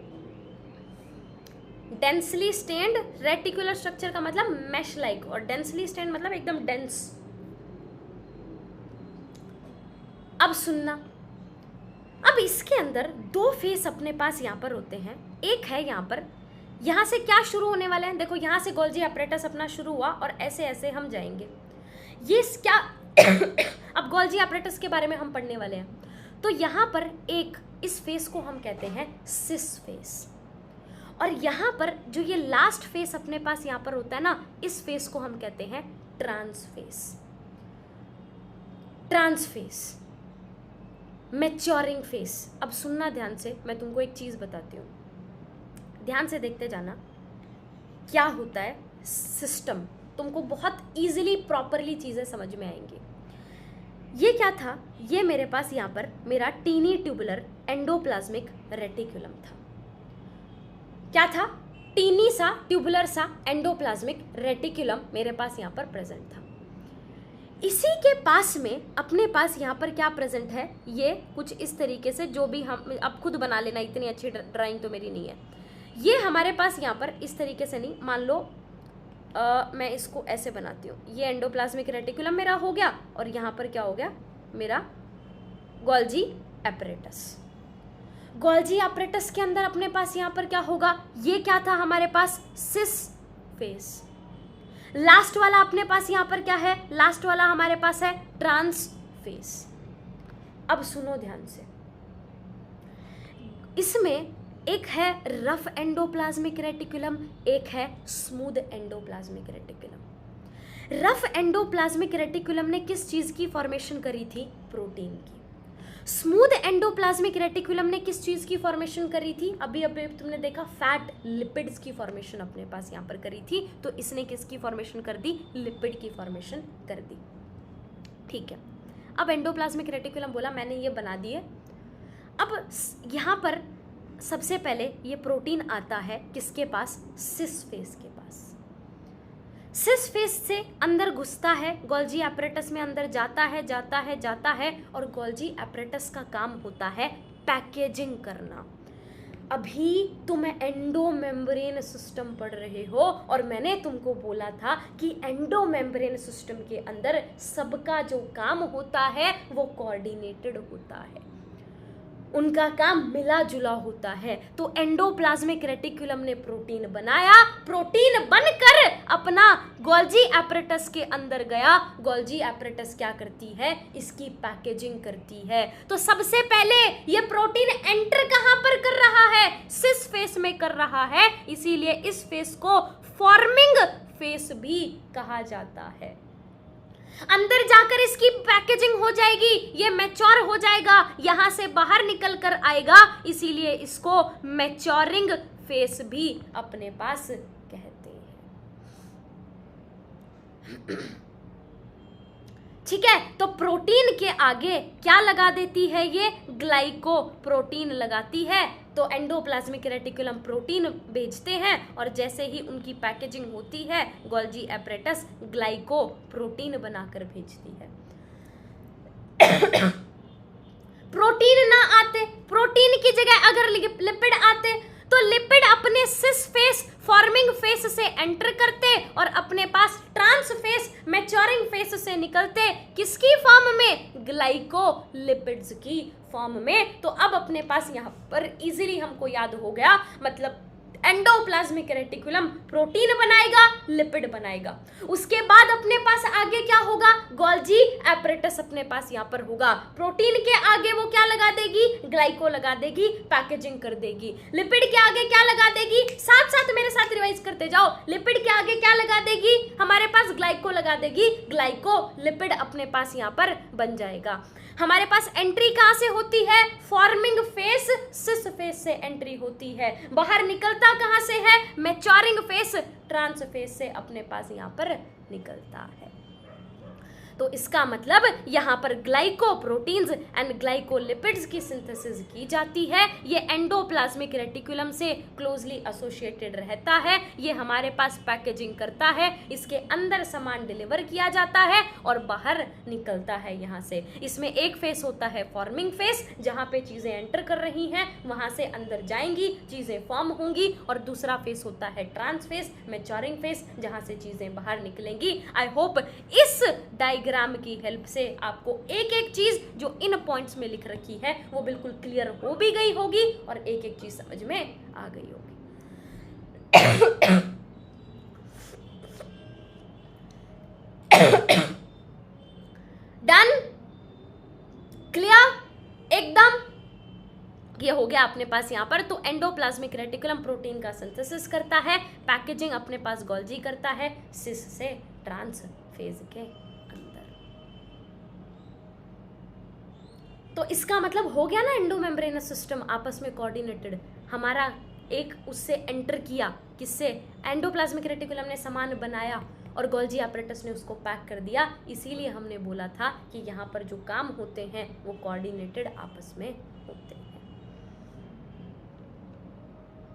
डेंसली स्टेन्ड रेटिकुलर स्ट्रक्चर का मतलब मैश लाइक, और डेंसली स्टेन्ड मतलब एकदम डेंस। अब सुनना, अब इसके अंदर 2 फेस अपने पास यहाँ पर होते हैं। एक है यहाँ पर, यहाँ से क्या शुरू होने वाला है? देखो यहाँ से गोल्जी एपरेटस अपना शुरू हुआ और ऐसे ऐसे हम जाएंगे। ये क्या अब गोल्जी एपरेटस के बारे में हम पढ़ने वाले हैं। तो यहाँ पर एक इस फेस को हम कहते हैं सिस फेस, और यहाँ पर जो ये लास्ट फेस अपने पास यहाँ पर होता है ना, इस फेस को हम कहते हैं trans face. Trans face, maturing face. अब सुनना ध्यान से, मैं तुमको एक चीज बताती हूँ, ध्यान से देखते जाना क्या होता है सिस्टम, तुमको बहुत इजीली प्रॉपरली चीजें समझ में आएंगी। ये क्या था, ये मेरे पास यहाँ पर मेरा टीनी ट्यूबुलर एंडोप्लाज्मिक रेटिकुलम था। क्या था, टीनी सा ट्यूबुलर सा एंडोप्लाज्मिक रेटिकुलम मेरे पास यहाँ पर प्रेजेंट था। इसी के पास में अपने पास यहाँ पर क्या प्रेजेंट है, ये कुछ इस तरीके से, जो भी हम अब खुद बना लेना, इतनी अच्छी ड्राइंग तो मेरी नहीं है। ये हमारे पास यहाँ पर इस तरीके से नहीं, मान लो मैं इसको ऐसे बनाती हूँ, ये एंडोप्लाज्मिक रेटिकुलम मेरा हो गया, और यहाँ पर क्या हो गया, मेरा गोल्जी एपरेटस। गोल्जी एपरेटस के अंदर अपने पास यहाँ पर क्या होगा, ये क्या था हमारे पास, सिस फेस। लास्ट वाला अपने पास यहाँ पर क्या है, लास्ट वाला हमारे पास है ट्रांस फेस। अब सुनो ध्यान से, इसमें एक है रफ एंडोप्लाज्मिक रेटिकुलम, एक है smooth endoplasmic reticulum. Rough endoplasmic reticulum ने किस चीज की फॉर्मेशन करी थी, प्रोटीन की। स्मूथ एंडोप्लाज्मिक रेटिकुलम ने किस चीज की फॉर्मेशन करी थी, अभी अभी तुमने देखा, फैट लिपिड्स की फॉर्मेशन अपने पास यहाँ पर करी थी। तो इसने किसकी फॉर्मेशन कर दी, लिपिड की फॉर्मेशन कर दी। ठीक है, अब एंडोप्लाज्मिक रेटिकुलम बोला मैंने, ये बना दिए। अब यहाँ पर सबसे पहले ये प्रोटीन आता है किसके पास, सिस फेस के पास। सिस फेस से अंदर घुसता है, गोल्जी एपरेटस में अंदर जाता है, जाता है, जाता है, और गोल्जी एपरेटस का काम होता है पैकेजिंग करना। अभी तुम एंडो मेम्ब्रेन सिस्टम पढ़ रहे हो, और मैंने तुमको बोला था कि एंडो मेम्ब्रेन सिस्टम के अंदर सबका जो काम होता है वो कोऑर्डिनेटेड होता है, उनका काम मिला जुला होता है। तो एंडोप्लाज्मिक रेटिकुलम ने प्रोटीन बनाया, प्रोटीन बनकर अपना गोल्जी एपरेटस के अंदर गया। गोल्जी एपरेटस क्या करती है, इसकी पैकेजिंग करती है। तो सबसे पहले ये प्रोटीन एंटर कहां पर कर रहा है, सिस फेस में कर रहा है, इसीलिए इस फेस को फॉर्मिंग फेस भी कहा जाता है। अंदर जाकर इसकी पैकेजिंग हो जाएगी, ये मैच्योर हो जाएगा, यहां से बाहर निकल कर आएगा, इसीलिए इसको मैच्योरिंग फेस भी अपने पास कहते हैं। ठीक है, तो प्रोटीन के आगे क्या लगा देती है, ये ग्लाइको प्रोटीन लगाती है। तो एंडोप्लाज्मिक रेटिकुलम प्रोटीन भेजते हैं, और जैसे ही उनकी पैकेजिंग होती है, गोल्जी एपरेटस ग्लाइको प्रोटीन बनाकर भेजती है। प्रोटीन ना आते, प्रोटीन की जगह अगर लिपिड आते, तो लिपिड अपने सिस फेस फॉर्मिंग फेस से एंटर करते और अपने पास ट्रांस फेस मैच्योरिंग फेस से निकलते, किसकी फॉर्म में, ग्लाइकोलिपिड्स की फॉर्म में। तो अब अपने पास यहाँ पर इजीली हमको याद हो गया, मतलब एंडोप्लाज्मिक रेटिकुलम प्रोटीन बनाएगा, लिपिड बनाएगा। उसके बाद अपने पास आगे क्या होगा, गोल्जी एपरेटस अपने पास यहाँ पर होगा। प्रोटीन के आगे वो क्या लगा देगी, ग्लाइको लगा देगी, पैकेजिंग कर देगी। लिपिड के आगे क्या लगा देगी, साथ साथ मेरे साथ रिवाइज करते जाओ, लिपिड के आगे क्या लगा देगी, हमारे पास ग्लाइको लगा देगी, ग्लाइको लिपिड अपने पास यहाँ पर बन जाएगा। हमारे पास एंट्री कहां से होती है, फॉर्मिंग फेस सिस फेस से एंट्री होती है। बाहर निकलता कहां से है, मैच्योरिंग फेस ट्रांस फेस से अपने पास यहां पर निकलता है। तो इसका मतलब यहाँ पर ग्लाइकोप्रोटीन्स एंड ग्लाइकोलिपिड्स की सिंथेसिस की जाती है। ये एंडोप्लाज्मिक रेटिकुलम से क्लोजली एसोसिएटेड रहता है। ये हमारे पास पैकेजिंग करता है, इसके अंदर सामान डिलीवर किया जाता है और बाहर निकलता है यहाँ से। इसमें एक फेस होता है फॉर्मिंग फेस, जहाँ पे चीज़ें एंटर कर रही हैं, वहाँ से अंदर जाएंगी, चीज़ें फॉर्म होंगी, और दूसरा फेस होता है ट्रांस फेस, मैच्योरिंग फेस, जहाँ से चीज़ें बाहर निकलेंगी। आई होप इस डायग्राम की हेल्प से आपको एक एक चीज जो इन पॉइंट्स में लिख रखी है वो बिल्कुल क्लियर हो भी गई होगी और एक एक चीज समझ में आ गई होगी। गया अपने पास यहाँ पर। तो एंडोप्लाज्मिक रेटिकुलम प्रोटीन का सिंथेसिस करता है, पैकेजिंग अपने पास गोल्जी करता है सिस से ट्रांस फेज के अंदर। तो इसका मतलब हो गया ना एंडोमेम्ब्रेनस सिस्टम आपस में कोऑर्डिनेटेड। हमारा एक उससे एंटर किया, किससे, एंडोप्लाज्मिक रेटिकुलम ने सामान बनाया और गोल्जी एपरेटस ने उसको पैक कर दिया। इसीलिए हमने बोला था कि यहाँ पर जो काम होते हैं वो कोऑर्डिनेटेड आपस में होते हैं।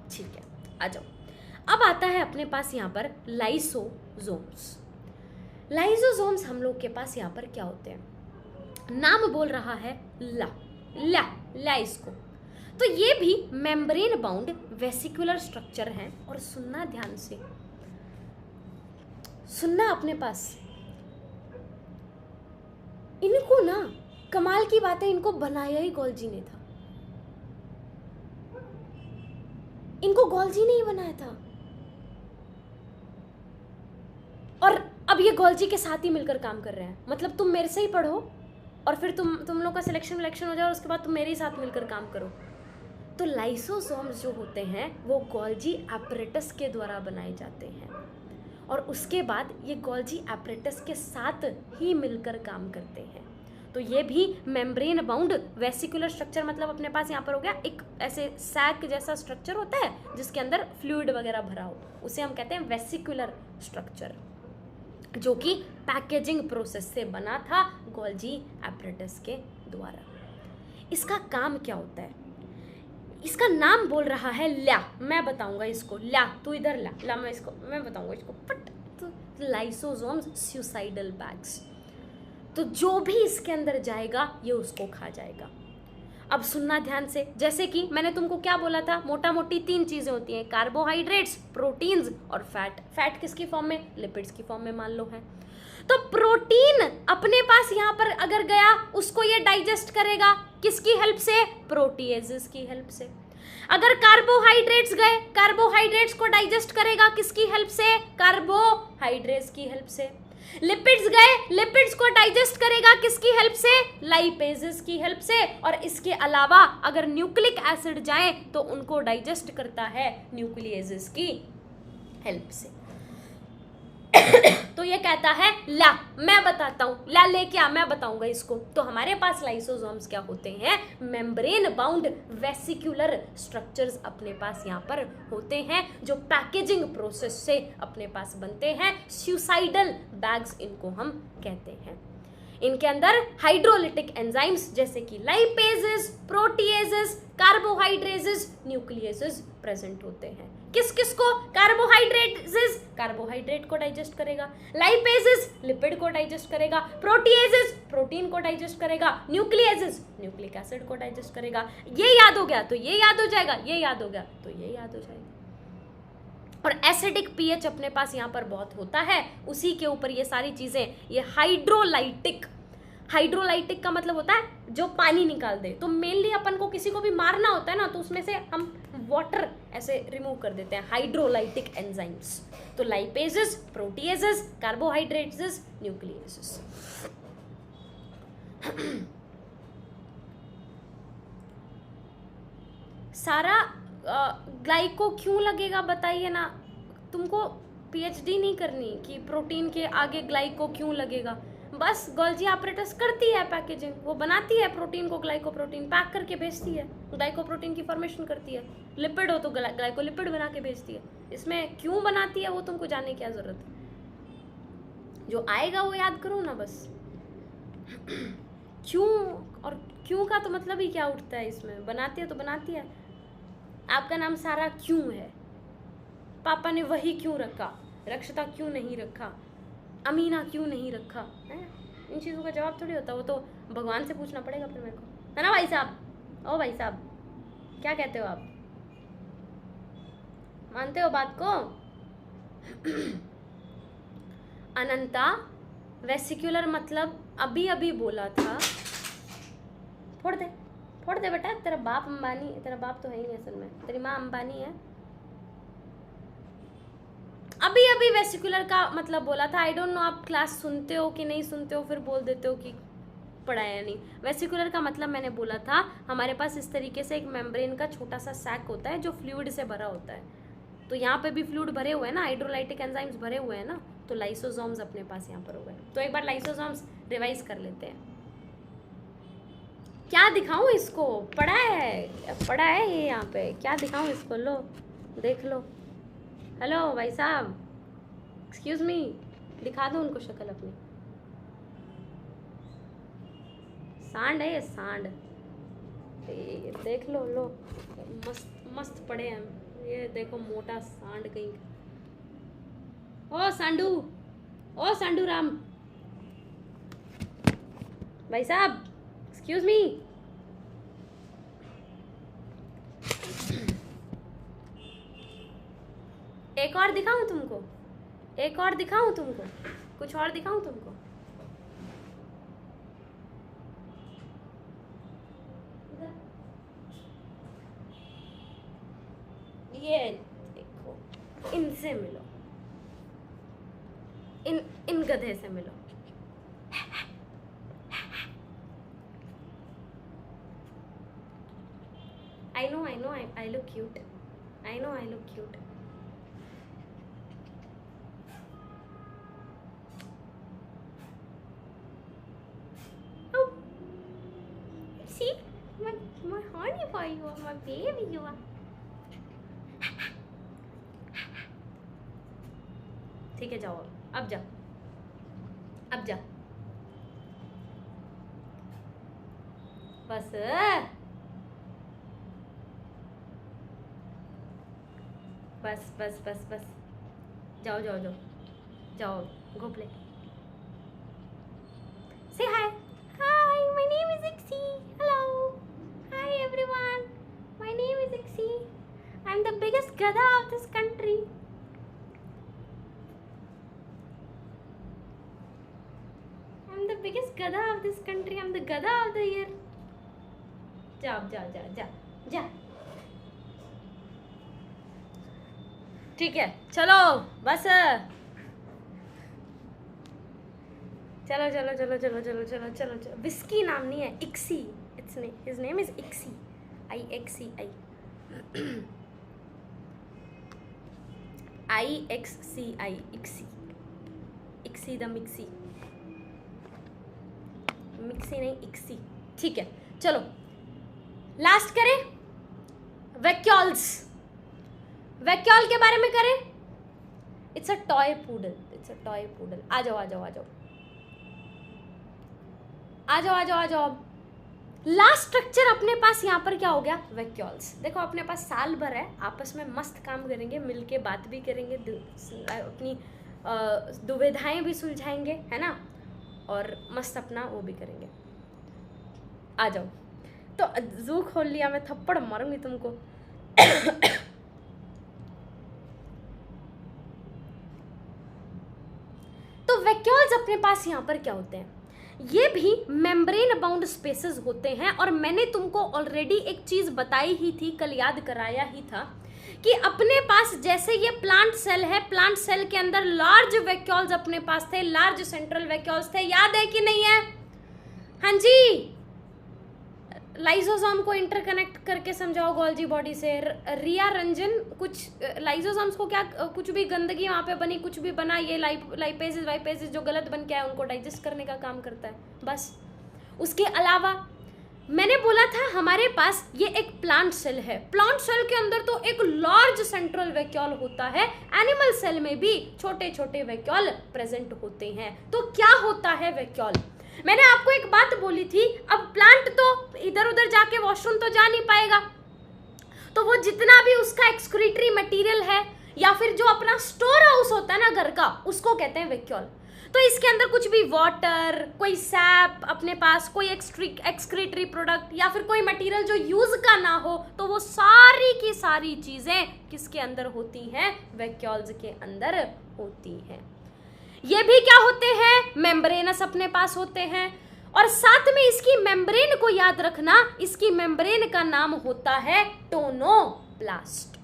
ठीक है, आ जाओ। अब आता है अपने पास यहाँ पर लाइसोसोम्स। लाइसोसोम्स हम लोग के पास यहाँ पर क्या होते हैं, नाम बोल रहा है ला इसको। तो ये भी मेम्ब्रेन बाउंड वेसिकुलर स्ट्रक्चर हैं। और सुनना ध्यान से, सुनना अपने पास, इनको ना कमाल की बात है, इनको बनाया ही गोल्जी ने था। इनको गोल्जी ने ही बनाया था और अब ये गोल्जी के साथ ही मिलकर काम कर रहे हैं। मतलब तुम मेरे से ही पढ़ो और फिर तुम लोग का सिलेक्शन हो जाए और उसके बाद तुम मेरे ही साथ मिलकर काम करो। तो लाइसोसोम्स जो होते हैं वो गोल्जी एपरेटस के द्वारा बनाए जाते हैं और उसके बाद ये गोल्जी एपरेटस के साथ ही मिलकर काम करते हैं। तो ये भी मेम्ब्रेन बाउंड वेसिकुलर स्ट्रक्चर, मतलब अपने पास यहाँ पर हो गया एक ऐसे सैक जैसा स्ट्रक्चर होता है जिसके अंदर फ्लूइड वगैरह भरा हो, उसे हम कहते हैं वेसिकुलर स्ट्रक्चर, जो कि पैकेजिंग प्रोसेस से बना था गोल्जी एपरेटस के द्वारा। इसका काम क्या होता है, इसका नाम बोल रहा है ल्या। मैं बताऊंगा इसको, ल्या तू इधर ला मैं बताऊंगा इसको पट। तो लाइसोसोम्स सुसाइडल बैग्स, तो जो भी इसके अंदर जाएगा ये उसको खा जाएगा। अब सुनना ध्यान से, जैसे कि मैंने तुमको क्या बोला था, मोटा मोटी 3 चीजें होती हैं, कार्बोहाइड्रेट्स, प्रोटीन्स और फैट। फैट किसकी फॉर्म में, लिपिड्स की फॉर्म में मान लो है। तो प्रोटीन अपने पास यहाँ पर अगर गया, उसको ये डाइजेस्ट करेगा किसकी हेल्प से, प्रोटीएजेस की हेल्प से। अगर कार्बोहाइड्रेट्स गए, कार्बोहाइड्रेट्स को डाइजेस्ट करेगा किसकी हेल्प से, कार्बोहाइड्रेट्स की हेल्प से। लिपिड्स गए, लिपिड्स को डाइजेस्ट करेगा किसकी हेल्प से, लाइपेजेस की हेल्प से। और इसके अलावा अगर न्यूक्लिक एसिड जाए तो उनको डाइजेस्ट करता है न्यूक्लियेजेस की हेल्प से। तो ये कहता है ला, मैं बताता हूं, ला ले क्या, मैं बताऊंगा इसको। तो हमारे पास लाइसोसोम्स क्या होते हैं, मेम्ब्रेन बाउंड वेसिकुलर स्ट्रक्चर्स अपने पास यहाँ पर होते हैं, जो पैकेजिंग प्रोसेस से अपने पास बनते हैं। सुसाइडल बैग्स इनको हम कहते हैं। इनके अंदर हाइड्रोलिटिक एंजाइम्स जैसे कि लाइपेजेस, प्रोटीएजेस, कार्बोहाइड्रेजेस, न्यूक्लियेजेस प्रेजेंट होते हैं। किस किस को, कार्बोहाइड्रेजेस कार्बोहाइड्रेट को डाइजेस्ट करेगा, लाइपेजेस लिपिड को डाइजेस्ट करेगा, प्रोटीएजेस प्रोटीन को डाइजेस्ट करेगा, न्यूक्लियेजेस न्यूक्लिक एसिड को डाइजेस्ट करेगा। ये याद हो गया तो ये याद हो जाएगा, ये याद हो गया तो ये याद हो जाएगा। और एसिडिक पीएच अपने पास यहाँ पर बहुत होता है, उसी के ऊपर ये सारी चीजें, ये हाइड्रोलाइटिक, हाइड्रोलाइटिक का मतलब होता है जो पानी निकाल दे। तो मेनली अपन को किसी को भी मारना होता है ना, तो उसमें से हम वाटर ऐसे रिमूव कर देते हैं, हाइड्रोलाइटिक एंजाइम्स। तो लाइपेजेस, प्रोटीएजेस, कार्बोहाइड्रेट्स, न्यूक्लियेजेस। सारा ग्लाइको क्यों लगेगा बताइए ना, तुमको पीएचडी नहीं करनी कि प्रोटीन के आगे ग्लाइको क्यों लगेगा। बस गोल्जी एपरेटस करती है पैकेजिंग, वो बनाती है प्रोटीन को, ग्लाइको प्रोटीन पैक करके भेजती है, ग्लाइको प्रोटीन की फॉर्मेशन करती है। लिपिड हो तो ग्लाइको लिपिड बना के भेजती है। इसमें क्यों बनाती है वो तुमको जानने की क्या जरूरत है, जो आएगा वो याद करो ना बस। क्यों, और क्यों का तो मतलब ही क्या उठता है इसमें, बनाती है तो बनाती है। आपका नाम सारा क्यों है, पापा ने वही क्यों रखा, रक्षिता क्यों नहीं रखा, अमीना क्यों नहीं रखा है, इन चीज़ों का जवाब थोड़ी होता है, वो तो भगवान से पूछना पड़ेगा फिर मेरे को, है ना भाई साहब। ओ भाई साहब क्या कहते हो आप, मानते हो बात को। अनंता वेसिकुलर मतलब अभी अभी बोला था, फोड़ दे बेटा, तेरा बाप अंबानी, तेरा बाप तो है ही नहीं असल में, तेरी माँ अंबानी है। अभी अभी वेसिकुलर का मतलब बोला था। आई डोंट नो आप क्लास सुनते हो कि नहीं सुनते हो, फिर बोल देते हो कि पढ़ाया नहीं। वेसिकुलर का मतलब मैंने बोला था हमारे पास इस तरीके से एक मेम्ब्रेन का छोटा सा सैक होता है जो फ्लूइड से भरा होता है, तो यहाँ पे भी फ्लूइड भरे हुए हैं ना, हाइड्रोलाइटिक एंजाइम्स भरे हुए हैं ना, तो लाइसोसोम्स अपने पास यहाँ पर हो गए। तो एक बार लाइसोसोम्स रिवाइज कर लेते हैं। क्या दिखाऊं इसको, पढ़ा है ये यहाँ पे, क्या दिखाऊं इसको, लो देख लो। हेलो भाई साहब, एक्सक्यूज मी, दिखा दो उनको शक्ल अपनी। सांड है ये, सांड, ये देख लो, लो मस्त मस्त पड़े हैं, ये देखो मोटा सांड कहीं। ओ सांडू राम, भाई साहब एक्सक्यूज मी। एक और दिखाऊं तुमको, एक और दिखाऊं तुमको, कुछ और दिखाऊं तुमको। ये देखो, इनसे मिलो, इन गधे से मिलो। I know, I look cute. I know I look cute. Oh, see, my honey boy, you are my baby, you are. ठीक है, जाओ अब जा, अब जा, बस बस बस बस बस, जाओ जाओ जाओ जाओ, go play. Say hi. Hi, my name is Ixie. Hello. Hi everyone. My name is Ixie. I'm the biggest gada of this country. I'm the biggest gada of this country. I'm the gada of the year. जा जा जा जा जा। ठीक है, चलो बस, चलो चलो चलो चलो चलो चलो चलो चलो। विस्की नाम नहीं है, ICSI, it's his name is ICSI, IXCI, IXCI, ICSI, ICSI the mixie, mixie नहीं इक्सी। ठीक है, चलो लास्ट करें, वैक्यूल्स, वैक्यूल के बारे में करें। It's a toy poodle, it's a toy poodle. आ जाओ आ जाओ आ जाओ आ जाओ आ जाओ आ जाओ। लास्ट स्ट्रक्चर अपने पास यहाँ पर क्या हो गया, वैक्यूल्स। देखो अपने पास साल भर है, आपस में मस्त काम करेंगे, मिलके बात भी करेंगे, अपनी दुविधाएं भी सुलझाएंगे, है ना, और मस्त अपना वो भी करेंगे। आ जाओ। तो जू खोल लिया, मैं थप्पड़ मारूंगी तुमको। तो वैक्यूल्स अपने पास यहाँ पर क्या होते हैं, ये भी मेम्ब्रेन बाउंड स्पेसेस होते हैं। और मैंने तुमको ऑलरेडी एक चीज बताई ही थी, कल याद कराया ही था कि अपने पास जैसे ये प्लांट सेल है, प्लांट सेल के अंदर लार्ज वैक्यूल्स अपने पास थे, लार्ज सेंट्रल वैक्यूल्स थे, याद है कि नहीं है? हाँ जी, लाइसोसोम को इंटरकनेक्ट करके समझाओ गोल्जी बॉडी से। रिया रंजन, कुछ लाइसोसोम्स को क्या, कुछ भी गंदगी वहाँ पे बनी, कुछ भी बना, ये लाइपेजेस वाइपेजेस जो गलत बन के आए उनको डाइजेस्ट करने का काम करता है, बस। उसके अलावा मैंने बोला था हमारे पास ये एक प्लांट सेल है, प्लांट सेल के अंदर तो एक लार्ज सेंट्रल वैक्यूल होता है, एनिमल सेल में भी छोटे छोटे वैक्यूल प्रेजेंट होते हैं। तो क्या होता है वैक्यूल? मैंने आपको एक बात बोली थी, अब प्लांट तो इधर उधर जाके वॉशरूम तो जा नहीं पाएगा, तो वो जितना भी उसका एक्सक्रीटरी मटेरियल है या फिर जो अपना स्टोर हाउस होता है ना घर का, उसको कहते हैं वैक्यूल। तो इसके अंदर कुछ भी वाटर, कोई सैप अपने पास, कोई एक्सक्रीटरी प्रोडक्ट या फिर कोई मटेरियल जो यूज का ना हो, तो वो सारी की सारी चीजें किसके अंदर होती हैं? वैक्यूल्स के अंदर होती हैं। ये भी क्या होते हैं? मेम्ब्रेनस अपने पास होते हैं। और साथ में इसकी मेम्ब्रेन को याद रखना, इसकी मेम्ब्रेन का नाम होता है टोनोप्लास्ट।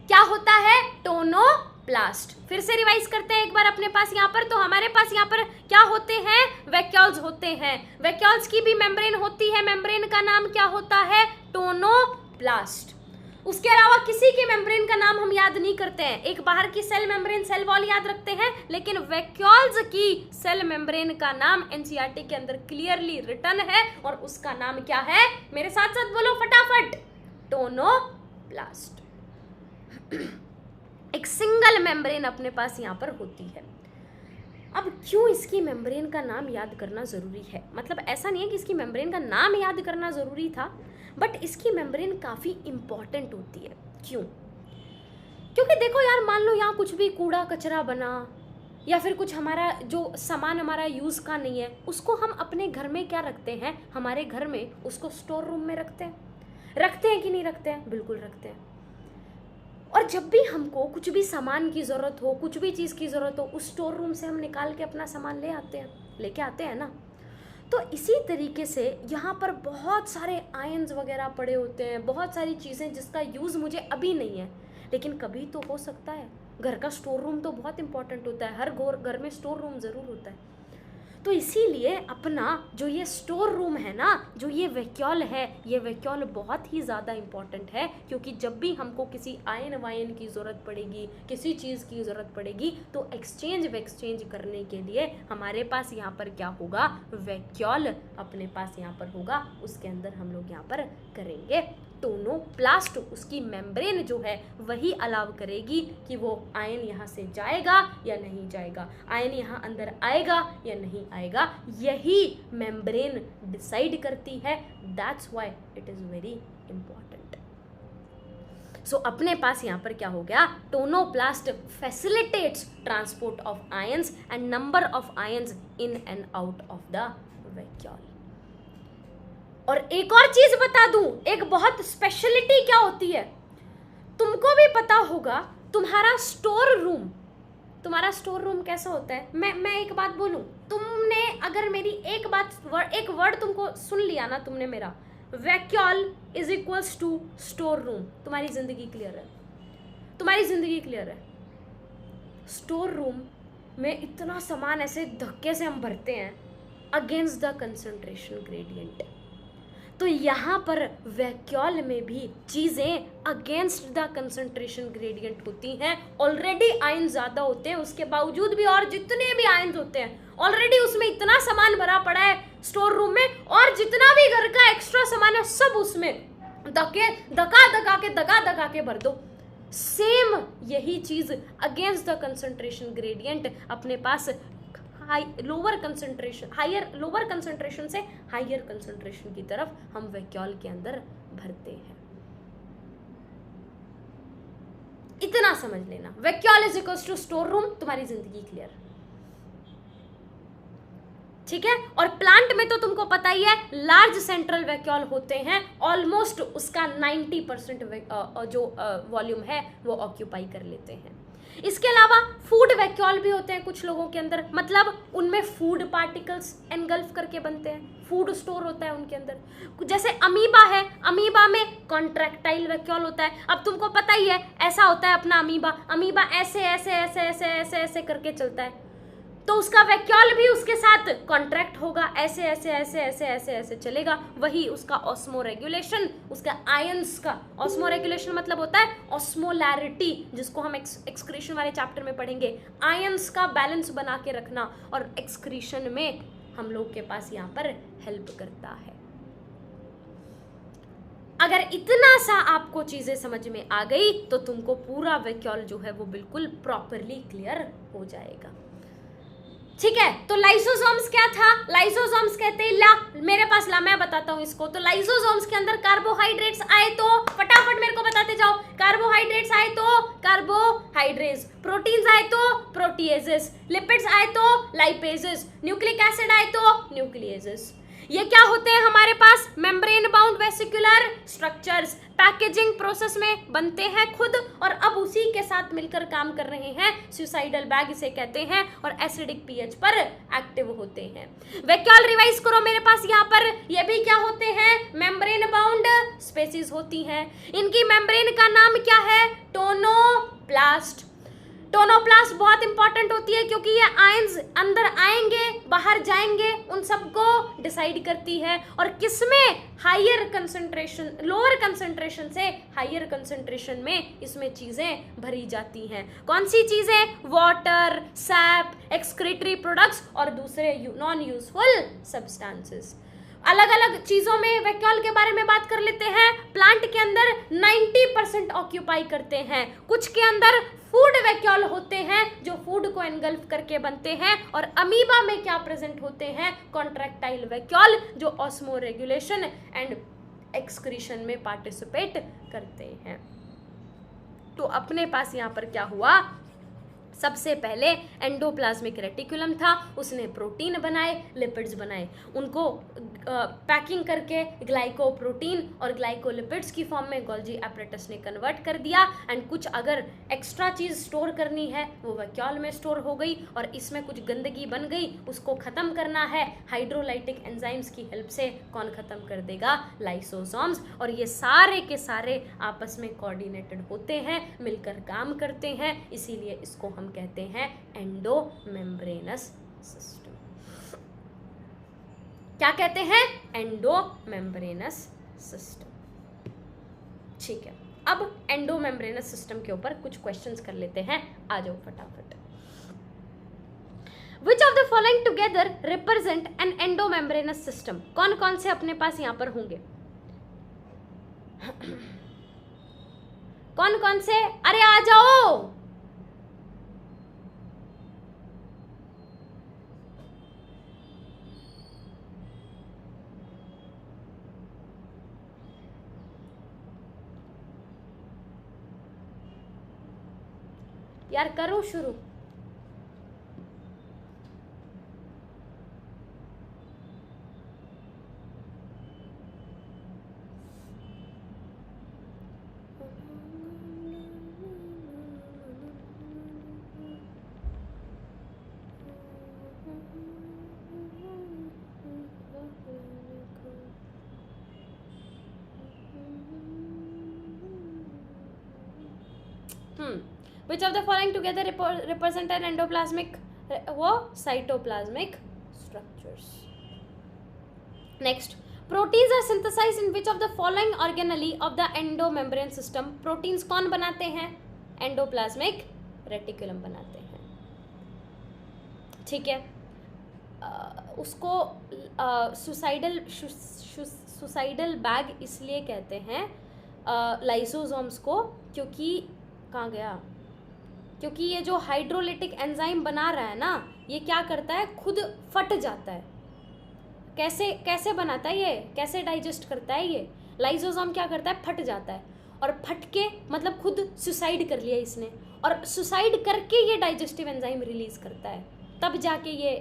क्या होता है? टोनोप्लास्ट। प्लास्ट। फिर से रिवाइज करते हैं एक बार अपने पास यहाँ पर। तो हमारे पास यहाँ पर क्या होते हैं, वैक्यूल्स होते हैं। वैक्यूल्स की भी मेम्ब्रेन होती है, मेम्ब्रेन का नाम क्या होता है, टोनोप्लास्ट। उसके अलावा किसी की मेम्ब्रेन का नाम हम याद नहीं करते हैं। एक बाहर की सेल मेम्ब्रेन, सेल वॉल याद रखते हैं, लेकिन वैक्यूल्स की सेल मेम्ब्रेन का नाम एनसीईआरटी के अंदर क्लियरली रिटन है और उसका नाम क्या है, मेरे साथ साथ बोलो फटाफट, टोनोप्लास्ट। एक सिंगल मेम्ब्रेन अपने पास यहाँ पर होती है। अब क्यों इसकी मेम्ब्रेन का नाम याद करना जरूरी है, मतलब ऐसा नहीं है कि इसकी मेम्ब्रेन का नाम याद करना जरूरी था, बट इसकी मेम्ब्रेन काफी इंपॉर्टेंट होती है। क्यों? क्योंकि देखो यार, मान लो यहाँ कुछ भी कूड़ा कचरा बना या फिर कुछ हमारा जो सामान हमारा यूज का नहीं है, उसको हम अपने घर में क्या रखते हैं, हमारे घर में उसको स्टोर रूम में रखते हैं कि नहीं रखते हैं? बिल्कुल रखते हैं। और जब भी हमको कुछ भी सामान की ज़रूरत हो, कुछ भी चीज़ की ज़रूरत हो, उस स्टोर रूम से हम निकाल के अपना सामान लेके आते हैं ना। तो इसी तरीके से यहाँ पर बहुत सारे आयन्स वगैरह पड़े होते हैं, बहुत सारी चीज़ें जिसका यूज़ मुझे अभी नहीं है, लेकिन कभी तो हो सकता है। घर का स्टोर रूम तो बहुत इंपॉर्टेंट होता है, हर घर में स्टोर रूम ज़रूर होता है। तो इसीलिए अपना जो ये स्टोर रूम है ना, जो ये वैक्यूल है, ये वैक्यूल बहुत ही ज़्यादा इम्पॉर्टेंट है, क्योंकि जब भी हमको किसी आयन वायन की ज़रूरत पड़ेगी, किसी चीज़ की ज़रूरत पड़ेगी, तो एक्सचेंज करने के लिए हमारे पास यहाँ पर क्या होगा, वैक्यूल अपने पास यहाँ पर होगा, उसके अंदर हम लोग यहाँ पर करेंगे। टोनोप्लास्ट उसकी मेम्ब्रेन जो है वही अलाउ करेगी कि वो आयन यहाँ से जाएगा या नहीं जाएगा, आयन यहाँ अंदर आएगा या नहीं आएगा, यही मेम्ब्रेन डिसाइड करती है। That's why it is very important. So अपने पास यहाँ पर क्या हो गया, tonoplast facilitates transport of ions and number of ions in and out of the vacuole. और एक और चीज बता दूं, एक बहुत स्पेशलिटी क्या होती है, तुमको भी पता होगा, तुम्हारा स्टोर रूम कैसा होता है। मैं एक बात बोलूं, तुमने अगर मेरी एक वर्ड तुमको सुन लिया ना तुमने मेरा, vacuole is equals to store room, तुम्हारी जिंदगी क्लियर है। स्टोर रूम में इतना सामान ऐसे धक्के से हम भरते हैं अगेंस्ट द कंसंट्रेशन ग्रेडियंट, तो यहाँ पर वैक्यूल में भी चीज़ें अगेंस्ट द कंसंट्रेशन ग्रेडियंट होती हैं। ऑलरेडी आयन ज़्यादा होते हैं, उसके बावजूद भी और जितने भी आयन होते हैं, ऑलरेडी उसमें इतना सामान भरा पड़ा है स्टोर रूम में, और जितना भी घर का एक्स्ट्रा सामान है सब उसमें दगा के भर दो। सेम यही चीज़ अगेंस्ट द कंसंट्रेशन ग्रेडियंट अपने पास लोअर कंसंट्रेशन से हायर कंसंट्रेशन की तरफ हम वैक्यूल के अंदर भरते हैं। इतना समझ लेना, vacuole is equals to store room, तुम्हारी जिंदगी क्लियर, ठीक है। और प्लांट में तो तुमको पता ही है, लार्ज सेंट्रल वैक्यूल होते हैं, ऑलमोस्ट उसका 90% जो वॉल्यूम है वो ऑक्यूपाई कर लेते हैं। इसके अलावा फूड वैक्यूल भी होते हैं कुछ लोगों के अंदर, मतलब उनमें फूड पार्टिकल्स एनगल्फ करके बनते हैं, फूड स्टोर होता है उनके अंदर। जैसे अमीबा है, अमीबा में कॉन्ट्रैक्टाइल वैक्यूल होता है। अब तुमको पता ही है ऐसा होता है अपना अमीबा ऐसे ऐसे ऐसे ऐसे ऐसे ऐसे करके चलता है, तो उसका वैक्यूल भी उसके साथ कॉन्ट्रैक्ट होगा, ऐसे ऐसे ऐसे ऐसे ऐसे ऐसे चलेगा। वही उसका ऑस्मो रेगुलेशन, उसका आयंस का ऑस्मो रेगुलेशन मतलब होता है ऑस्मोलैरिटी, जिसको हम एक्सक्रीशन वाले चैप्टर में पढ़ेंगे। आयंस का बैलेंस बना के रखना और एक्सक्रीशन में हम लोग के पास यहाँ पर हेल्प करता है। अगर इतना सा आपको चीजें समझ में आ गई तो तुमको पूरा वैक्यूल जो है वो बिल्कुल प्रॉपरली क्लियर हो जाएगा, ठीक है। तो लाइसोसोम्स क्या था, लाइसोसोम्स कहते हैं मेरे पास मैं बताता हूं इसको। तो लाइसोसोम्स के अंदर कार्बोहाइड्रेट्स आए तो फटाफट मेरे को बताते जाओ, कार्बोहाइड्रेट्स आए तो कार्बोहाइड्रेट्स, प्रोटीन्स आए तो प्रोटीएजेस, लिपिड्स आए तो लाइपेजेस, न्यूक्लिक एसिड आए तो न्यूक्लिएजेस। ये क्या होते हैं हमारे पास, membrane bound vesicular structures, packaging process में बनते हैं खुद, और अब उसी के साथ मिलकर काम कर रहे हैं, सुसाइडल बैग इसे कहते हैं, और एसिडिक पीएच पर एक्टिव होते हैं। वैक्यूल रिवाइज करो मेरे पास यहाँ पर, ये भी क्या होते हैं, मेम्ब्रेन बाउंड स्पेसीज होती हैं। इनकी मेम्ब्रेन का नाम क्या है, टोनोप्लास्ट। टोनोप्लास्ट बहुत इंपॉर्टेंट होती है क्योंकि ये आयंस अंदर आएंगे बाहर जाएंगे उन सबको डिसाइड करती है, और किसमें हायर कंसंट्रेशन, लोअर कंसंट्रेशन से हायर कंसंट्रेशन में इसमें चीजें भरी जाती हैं। कौन सी चीजें? वाटर, सैप, एक्सक्रीटरी प्रोडक्ट्स और दूसरे नॉन यूजफुल सब्सटेंसेस। अलग अलग चीजों में वैक्यूल के बारे में बात कर लेते हैं। प्लांट के अंदर 90% ऑक्यूपाई करते हैं, कुछ के अंदर फूड वैक्यूल होते हैं जो फूड को एनगल्फ करके बनते हैं, और अमीबा में क्या प्रेजेंट होते हैं? कॉन्ट्रैक्टाइल वैक्यूल जो ऑस्मो रेगुलेशन एंड एक्सक्रीशन में पार्टिसिपेट करते हैं। तो अपने पास यहाँ पर क्या हुआ? सबसे पहले एंडोप्लाज्मिक रेटिकुलम था, उसने प्रोटीन बनाए, लिपिड्स बनाए, उनको पैकिंग करके ग्लाइकोप्रोटीन और ग्लाइकोलिपिड्स की फॉर्म में गोल्जी एपरेटस ने कन्वर्ट कर दिया। एंड कुछ अगर एक्स्ट्रा चीज़ स्टोर करनी है वो वैक्यूल में स्टोर हो गई, और इसमें कुछ गंदगी बन गई, उसको ख़त्म करना है हाइड्रोलाइटिक एंजाइम्स की हेल्प से। कौन ख़त्म कर देगा? लाइसोसोम्स। और ये सारे के सारे आपस में कोऑर्डिनेटेड होते हैं, मिलकर काम करते हैं, इसीलिए इसको हम कहते हैं एंडोमेम्ब्रेनस सिस्टम। क्या कहते हैं? Endomembranous system. ठीक है, अब एंडोमेम्ब्रेनस सिस्टम के ऊपर कुछ क्वेश्चंस कर लेते हैं, आ जाओ फटाफट। Which of the following together represent an endomembranous system? कौन कौन से अपने पास यहां पर होंगे? कौन कौन से? अरे आ जाओ। यार करो शुरू। Which of the following together represent an endoplasmic वो cytoplasmic structures? Next, proteins are synthesized in which of the following organelle of the endomembrane system? Proteins कौन बनाते हैं? Endoplasmic reticulum बनाते हैं। ठीक है, उसको सुसाइडल बैग इसलिए कहते हैं लाइसोसोम्स को, क्योंकि कहाँ गया? क्योंकि ये जो हाइड्रोलिटिक एंजाइम बना रहा है ना, ये क्या करता है? खुद फट जाता है। कैसे कैसे बनाता है ये? कैसे डाइजेस्ट करता है ये? लाइसोसोम क्या करता है? फट जाता है, और फट के मतलब खुद सुसाइड कर लिया इसने, और सुसाइड करके ये डाइजेस्टिव एंजाइम रिलीज करता है, तब जाके ये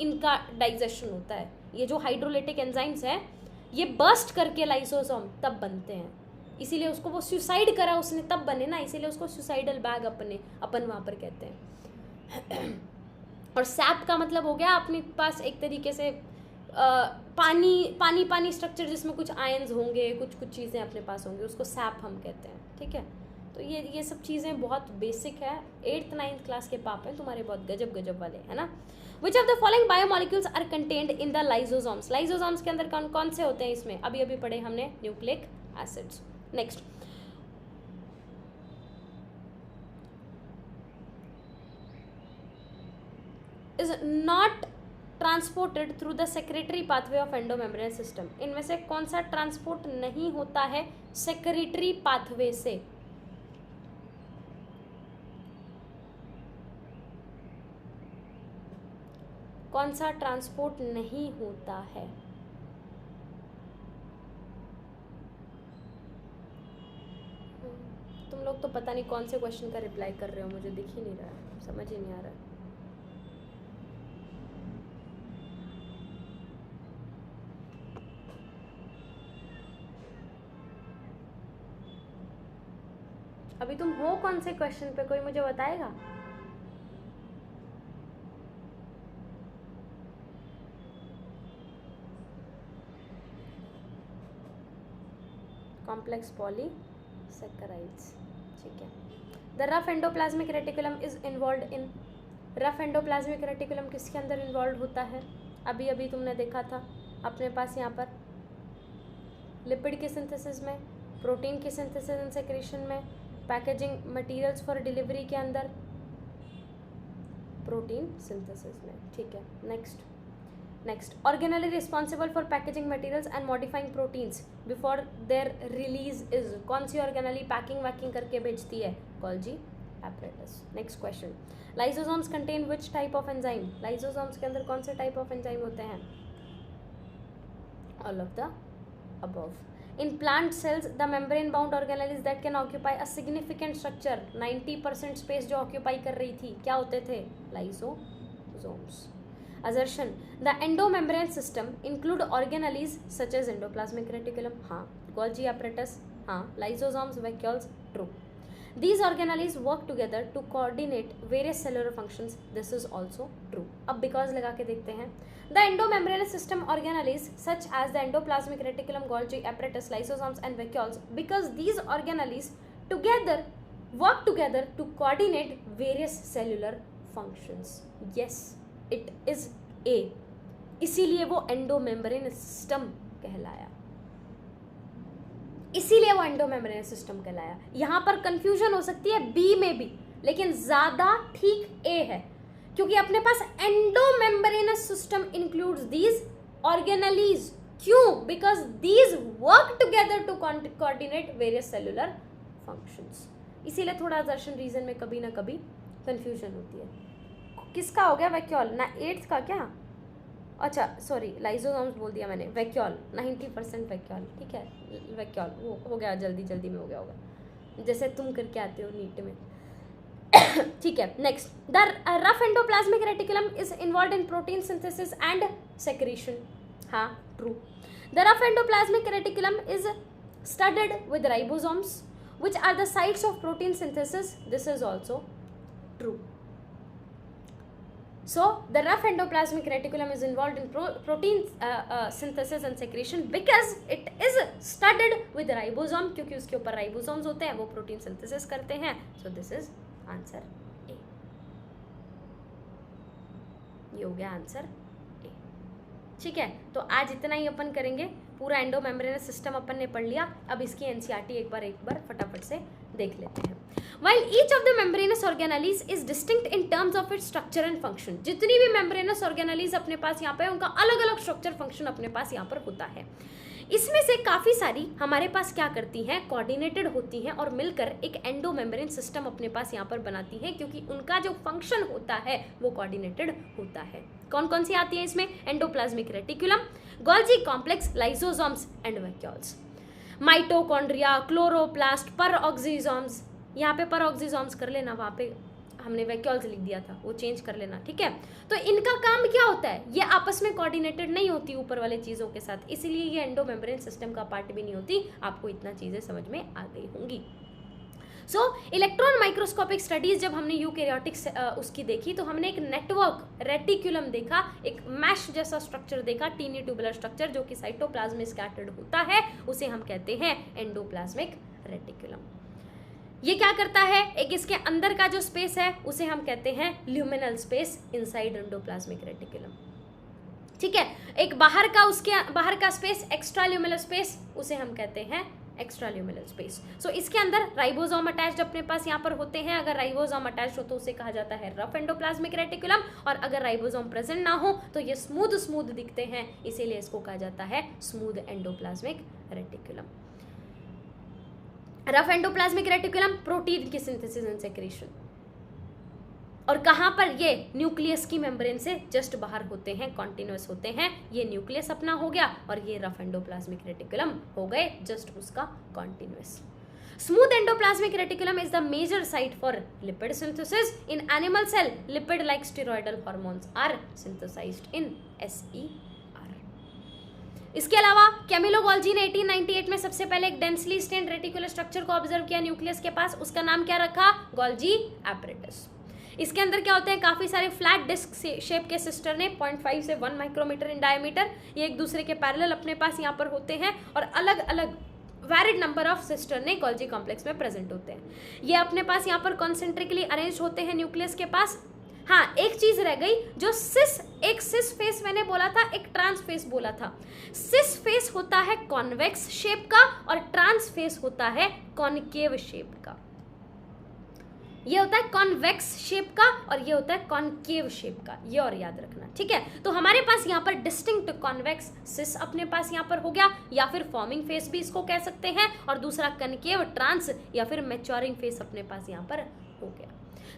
इनका डाइजेशन होता है। ये जो हाइड्रोलिटिक एंजाइम्स है ये बर्स्ट करके लाइसोसोम तब बनते हैं, इसीलिए उसको वो सुसाइड करा उसने तब बने ना, इसीलिए उसको सुसाइडल बैग अपन वहाँ पर कहते हैं। और सैप का मतलब हो गया अपने पास एक तरीके से पानी स्ट्रक्चर जिसमें कुछ आयंस होंगे, कुछ चीज़ें अपने पास होंगी, उसको सैप हम कहते हैं। ठीक है, तो ये सब चीज़ें बहुत बेसिक है, 8th 9th क्लास के पाप हैं तुम्हारे, बहुत गजब वाले, है ना। Which of the following biomolecules are contained in the lysosomes? Lysosomes के अंदर कौन कौन से होते हैं? इसमें अभी पढ़े हमने nucleic acids. Next, is not transported through the secretory pathway of endomembrane system? इनमें से कौन सा ट्रांसपोर्ट नहीं होता है सेक्रेटरी पाथवे से? कौन सा ट्रांसपोर्ट नहीं होता है? तुम लोग तो पता नहीं कौन से क्वेश्चन का रिप्लाई कर रहे हो, मुझे दिख ही नहीं रहा है, समझ ही नहीं आ रहा है। अभी तुम हो कौन से क्वेश्चन पे, कोई मुझे बताएगा? कॉम्प्लेक्स पॉलीसैकेराइड्स, ठीक है। The rough endoplasmic reticulum is involve in, rough endoplasmic reticulum किसके अंदर इन्वॉल्व होता है? अभी अभी तुमने देखा था अपने पास यहाँ पर लिपिड की सिंथेसिस में, प्रोटीन की सिंथेसिस एंड सेक्रेशन में, पैकेजिंग मटेरियल्स फॉर डिलीवरी के अंदर, प्रोटीन सिंथेसिस में, ठीक है। Next organelle responsible for packaging materials and modifying proteins before their release is, कौन सी ऑर्गेनेली पैकिंग वैकिंग करके भेजती है? Golgi apparatus. Next question, lysosomes contain which type of enzyme, lysosomes के अंदर कौन से टाइप ऑफ एंजाइम होते हैं? All of the above. In plant cells, the membrane-bound organelles that can occupy a significant structure, 90% space जो occupy कर रही थी, क्या होते थे? Lysosomes. Assertion: the endomembrane system include organelles such as endoplasmic reticulum. हाँ. Golgi apparatus. हाँ. Lysosomes, vacuoles. True. These organelles work together to coordinate various cellular functions. This is also true. अब because लगा के देखते हैं. The endomembrane system organelles such as the endoplasmic reticulum, Golgi apparatus, lysosomes and vacuoles, because these organelles together work together to coordinate various cellular functions. Yes, it is A. इसीलिए वो endomembrane system कहलाया, इसीलिए वो endomembrane system कहलाया। यहाँ पर confusion हो सकती है बी में भी, लेकिन ज्यादा ठीक ए है, क्योंकि अपने पास endomembranous system includes these organelles. क्यों? Because these work together to coordinate various cellular functions. इसीलिए थोड़ा असर्शन रीजन में कभी ना कभी कंफ्यूजन होती है। किसका हो गया? वैक्यूल ना, 8th का क्या? अच्छा सॉरी, लाइसोसोम्स बोल दिया मैंने, वैक्यूल 90% वैक्यूल, ठीक है, वैक्यूल वो हो गया, जल्दी में हो गया होगा, जैसे तुम करके आते हो नीट में। ठीक है, next, the rough endoplasmic reticulum is involve in protein synthesis and secretion. हाँ, true. The rough endoplasmic reticulum is studded with ribosomes which are the sites of protein synthesis. This is also true. So the rough endoplasmic reticulum is involved in protein synthesis and secretion because it is studded with ribosome, क्योंकि उसके ऊपर ribosomes होते हैं, वो protein synthesis करते हैं. So this is answer A. ये हो गया आंसर A. ठीक है, तो आज इतना ही अपन करेंगे। पूरा एंडोमेम्ब्रेनस सिस्टम अपन ने पढ़ लिया। अब इसकी एनसीईआरटी एक बार फटाफट से देख लेते हैं। While each of the membranous organelles is distinct in terms of its structure and function, जितनी भी membranous organelles अपने पास यहाँ पे उनका अलग अलग स्ट्रक्चर फंक्शन अपने पास यहाँ पर होता है। इसमें से काफ़ी सारी हमारे पास क्या करती हैं, कोऑर्डिनेटेड होती हैं और मिलकर एक एंडोमेम्ब्रेन सिस्टम अपने पास यहाँ पर बनाती हैं, क्योंकि उनका जो फंक्शन होता है वो कोऑर्डिनेटेड होता है। कौन कौन सी आती है इसमें? Endoplasmic reticulum, Golgi complex, lysosomes and vacuoles. Mitochondria, chloroplast, peroxisomes, यहाँ पे परऑक्सीसोम्स कर लेना, वहाँ पे हमने वैक्यूल्स लिख दिया था, वो चेंज कर लेना, ठीक है। तो इनका काम क्या होता है? ये आपस में कोऑर्डिनेटेड नहीं होती ऊपर वाले चीज़ों के साथ, इसलिए ये एंडोमेम्ब्रेन सिस्टम का पार्ट भी नहीं होती। आपको इतना चीज़ें समझ में आ गई होंगी। सो इलेक्ट्रॉन माइक्रोस्कोपिक स्टडीज जब हमने यूकैरियोटिक्स उसकी देखी, तो हमने एक नेटवर्क रेटिकुलम देखा, एक मैश जैसा स्ट्रक्चर देखा, टीनी ट्यूबुलर स्ट्रक्चर जो कि साइटोप्लाज्म में स्कैटर्ड होता है, उसे हम कहते हैं एंडोप्लाज्मिक रेटिकुलम। ये क्या करता है? एक इसके अंदर का जो स्पेस है उसे हम कहते हैं luminal space inside endoplasmic reticulum, ठीक है। एक बाहर का, उसके बाहर का स्पेस, एक्स्ट्रा ल्यूमिनल स्पेस, उसे हम कहते हैं एक्स्ट्रा ल्यूमिनल स्पेस। सो इसके अंदर राइबोसोम अटैच्ड अपने पास यहाँ पर होते हैं। अगर राइबोसोम अटैच्ड हो तो उसे कहा जाता है रफ एंडोप्लाज्मिक रेटिकुलम, और अगर राइबोसोम प्रेजेंट ना हो तो ये स्मूथ दिखते हैं, इसीलिए इसको कहा जाता है smooth endoplasmic reticulum. Rough endoplasmic reticulum, protein की सिंथेसिस एंड सेक्रेशन, और कहाँ पर? ये न्यूक्लियस की मेम्ब्रेन से जस्ट बाहर होते हैं, कॉन्टिन्यूअस होते हैं। ये न्यूक्लियस अपना हो गया और ये रफ एंडोप्लाज्मिक रेटिकुलम हो गए जस्ट उसका continuous. Smooth endoplasmic reticulum is the major site for lipid synthesis in animal cell. Lipid like steroidal hormones are synthesized in SER। इसके अलावा कैमिलो गोल्जी ने 1898 में सबसे पहले एक डेंसली स्टेन्ड रेटिकुलर स्ट्रक्चर को ऑब्जर्व किया न्यूक्लियस के पास। उसका नाम क्या रखा? Golgi apparatus. इसके अंदर क्या होते हैं? काफी सारे फ्लैट डिस्क शेप के सिस्टर ने 0.5 से 1 माइक्रोमीटर इन डायमीटर, ये एक दूसरे के पैरेलल अपने पास यहाँ पर होते हैं और अलग अलग varied number of cisternae Golgi complex में प्रेजेंट होते हैं। ये अपने पास यहाँ पर कॉन्सेंट्रिकली अरेंज होते हैं न्यूक्लियस के पास। हाँ, एक चीज रह गई, जो एक सिस फेस मैंने बोला था, एक ट्रांस फेस बोला था। सिस फेस होता है कॉन्वेक्स शेप का और ट्रांस फेस होता है कॉनकेव शेप का। ये होता है कॉन्वेक्स शेप का और ये होता है कॉनकेव शेप का, ये और याद रखना, ठीक है। तो हमारे पास यहाँ पर डिस्टिंक्ट कॉन्वेक्स सिस अपने पास यहाँ पर हो गया, या फिर फॉर्मिंग फेस भी इसको कह सकते हैं, और दूसरा कनकेव ट्रांस या फिर मैच्योरिंग फेस अपने पास यहाँ पर हो गया।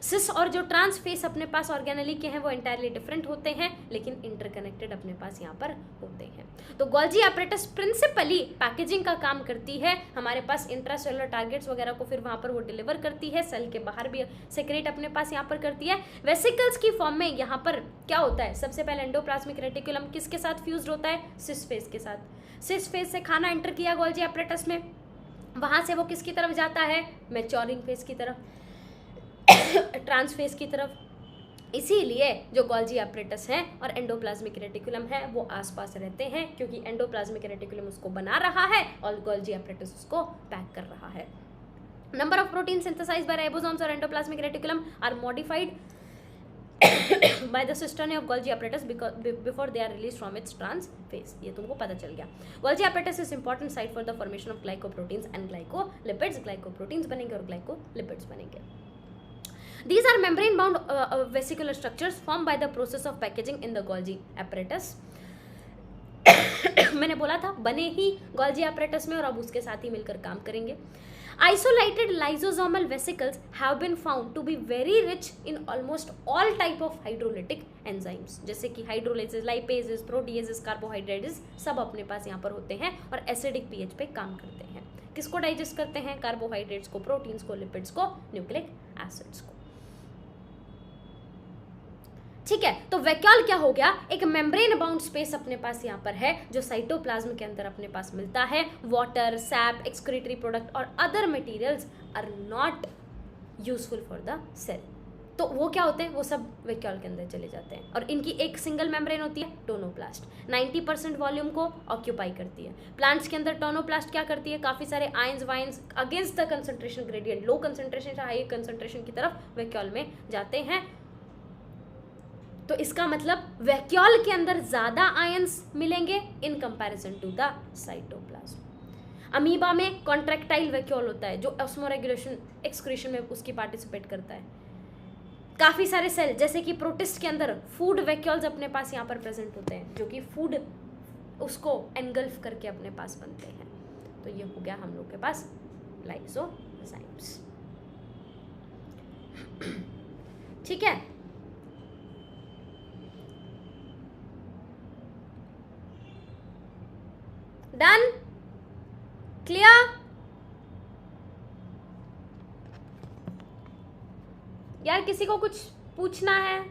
सिस और जो ट्रांस फेस अपने पास ऑर्गेनली के हैं वो इंटायरली डिफरेंट होते हैं, लेकिन इंटरकनेक्टेड अपने पास यहाँ पर होते हैं। तो गोल्जी एपरेटस प्रिंसिपली पैकेजिंग का काम करती है, हमारे पास इंट्रासेलुलर टारगेट्स वगैरह को फिर वहाँ पर वो डिलीवर करती है, सेल के बाहर भी सेक्रेट अपने पास यहाँ पर करती है। वेसिकल्स की फॉर्म में यहाँ पर क्या होता है, सबसे पहले एंडोप्लाज्मिक रेटिकुलम किसके साथ फ्यूज्ड होता है, सिस फेस के साथ। सिस फेस से खाना एंटर किया गोल्जी एपरेटस में, वहाँ से वो किसकी तरफ जाता है, मैच्योरिंग फेस की तरफ, ट्रांस फेस की तरफ। इसीलिए जो गोल्जी एपरेटस है और एंडोप्लाज्मिक रेटिकुलम है वो आसपास रहते हैं, क्योंकि एंडोप्लाज्मिक रेटिकुलम उसको बना रहा है और गोल्जी एपरेटस उसको पैक कर रहा है। Number of protein synthesized by ribosomes और endoplasmic reticulum are modified by the cisternae of Golgi apparatus before they are released from its trans phase। ये तुमको पता चल गया। Golgi apparatus is important site for the formation of glycoproteins and glycolipids। glycoproteins बनेंगे और glycolipids बनेंगे। These are membrane bound vesicular structures formed by the process of packaging in the Golgi apparatus। मैंने बोला था बने ही Golgi apparatus में और अब उसके साथ ही मिलकर काम करेंगे। Isolated lysosomal vesicles have been found to be very rich in almost all type of hydrolytic enzymes, जैसे कि हाइड्रोलाइसिस, लाइपेजेस, प्रोटीएजेस, कार्बोहाइड्रेट्स सब अपने पास यहाँ पर होते हैं और एसिडिक पीएच पे काम करते हैं। किसको डाइजेस्ट करते हैं, कार्बोहाइड्रेट्स को, प्रोटीन्स को, लिपिड्स को, न्यूक्लिक एसिड्स को, ठीक है। तो वैक्यूल क्या हो गया, एक मेम्ब्रेन बाउंड स्पेस अपने पास यहाँ पर है जो साइटोप्लाज्म के अंदर अपने पास मिलता है। वाटर, सैप, एक्सक्रीटरी प्रोडक्ट और other materials are not useful for the cell. तो वो क्या होते हैं, वो सब वैक्यूल के अंदर चले जाते हैं और इनकी एक सिंगल मेम्ब्रेन होती है टोनोप्लास्ट, 90% वॉल्यूम को ऑक्यूपाई करती है। प्लांट्स के अंदर टोनोप्लास्ट क्या करती है, काफी सारे आयंस वाइंस against the concentration gradient, low concentration से हाई कंसंट्रेशन की तरफ वैक्यूल में जाते हैं। तो इसका मतलब वैक्यूल के अंदर ज्यादा आयंस मिलेंगे in comparison to the cytoplasm. Amoeba में कॉन्ट्रैक्टाइल वैक्यूल होता है जो ऑस्मोरेगुलेशन एक्सक्रीशन में उसकी पार्टिसिपेट करता है। काफी सारे सेल जैसे कि प्रोटिस्ट के अंदर फूड वैक्यूल्स अपने पास यहाँ पर प्रेजेंट होते हैं जो कि फूड उसको एनगल्फ करके अपने पास बनते हैं। तो ये हो गया हम लोग के पास लाइसोजाइम्स, ठीक है। Done, clear? यार किसी को कुछ पूछना है?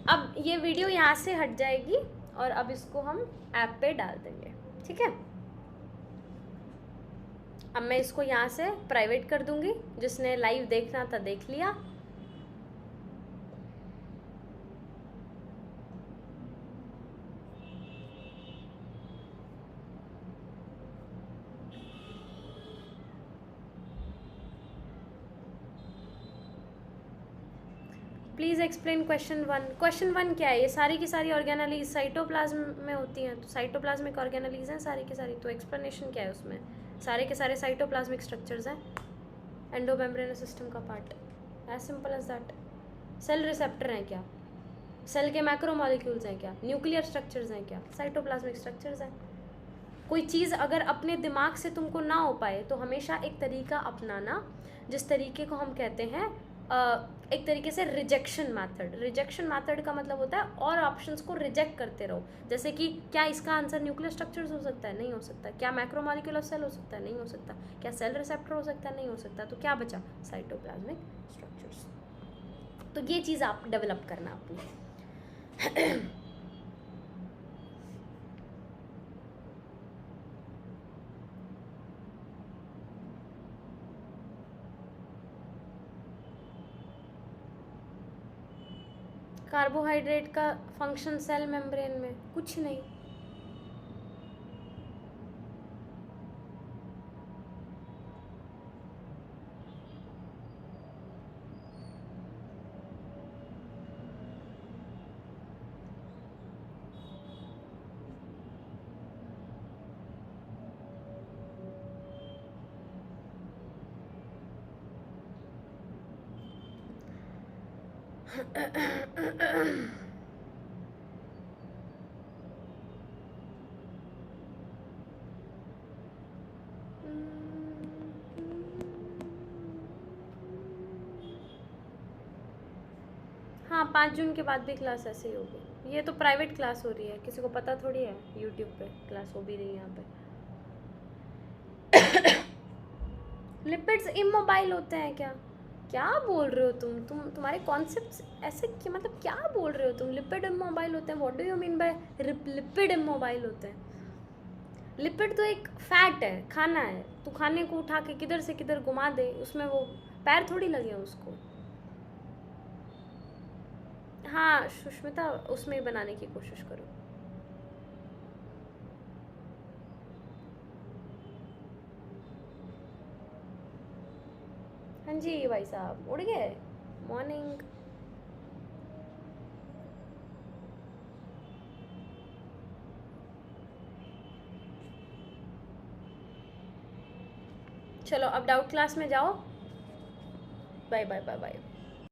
अब ये वीडियो यहाँ से हट जाएगी और अब इसको हम ऐप पे डाल देंगे, ठीक है। अब मैं इसको यहाँ से प्राइवेट कर दूंगी, जिसने लाइव देखना था देख लिया। Please explain question 1। क्वेश्चन 1 क्या है, ये सारी की सारी ऑर्गेनलीज साइटोप्लाज्म में होती हैं, तो साइटोप्लाज्मिक ऑर्गेनलीज हैं सारी की सारी। तो एक्सप्लेनेशन क्या है उसमें, सारे के सारे साइटोप्लाज्मिक स्ट्रक्चर्स हैं, एंडोमेम्ब्रेनस सिस्टम का part, as simple as that. Cell receptor हैं क्या, सेल के मैक्रोमॉलिक्यूल्स हैं क्या, न्यूक्लियर स्ट्रक्चर्स हैं क्या, साइटोप्लाज्मिक स्ट्रक्चर्स हैं। कोई चीज़ अगर अपने दिमाग से तुमको ना हो पाए तो हमेशा एक तरीका अपनाना जिस तरीके को हम कहते हैं एक तरीके से रिजेक्शन मैथड। रिजेक्शन मैथड का मतलब होता है और ऑप्शंस को रिजेक्ट करते रहो, जैसे कि क्या इसका आंसर न्यूक्लियर स्ट्रक्चर्स हो सकता है, नहीं हो सकता। क्या मैक्रोमोलिक्यूलर सेल हो सकता है, नहीं हो सकता। क्या सेल रिसेप्टर हो सकता है, नहीं हो सकता। तो क्या बचा, साइटोप्लाज्मिक स्ट्रक्चर्स। तो ये चीज़ आप डेवलप करना अपनी। कार्बोहाइड्रेट का फंक्शन सेल मेम्ब्रेन में कुछ नहीं। हाँ 5 जून के बाद भी क्लास ऐसे ही होगी। ये तो प्राइवेट क्लास हो रही है, किसी को पता थोड़ी है यूट्यूब पे क्लास हो भी रही है यहाँ पे। लिपिड्स इमोबाइल होते हैं क्या? क्या बोल रहे हो तुम्हारे कॉन्सेप्ट्स ऐसे कि मतलब क्या बोल रहे हो तुम? लिपिड इमोबाइल होते हैं, what do you mean by lipid immobile होते हैं? लिपिड तो एक फैट है, खाना है। तू खाने को उठा के किधर से किधर घुमा दे, उसमें वो पैर थोड़ी लगे उसको। हाँ सुष्मिता, उसमें ही बनाने की कोशिश करो। हाँ जी भाई साहब, उड़ गए। मॉर्निंग। चलो अब डाउट क्लास में जाओ। Bye bye bye bye.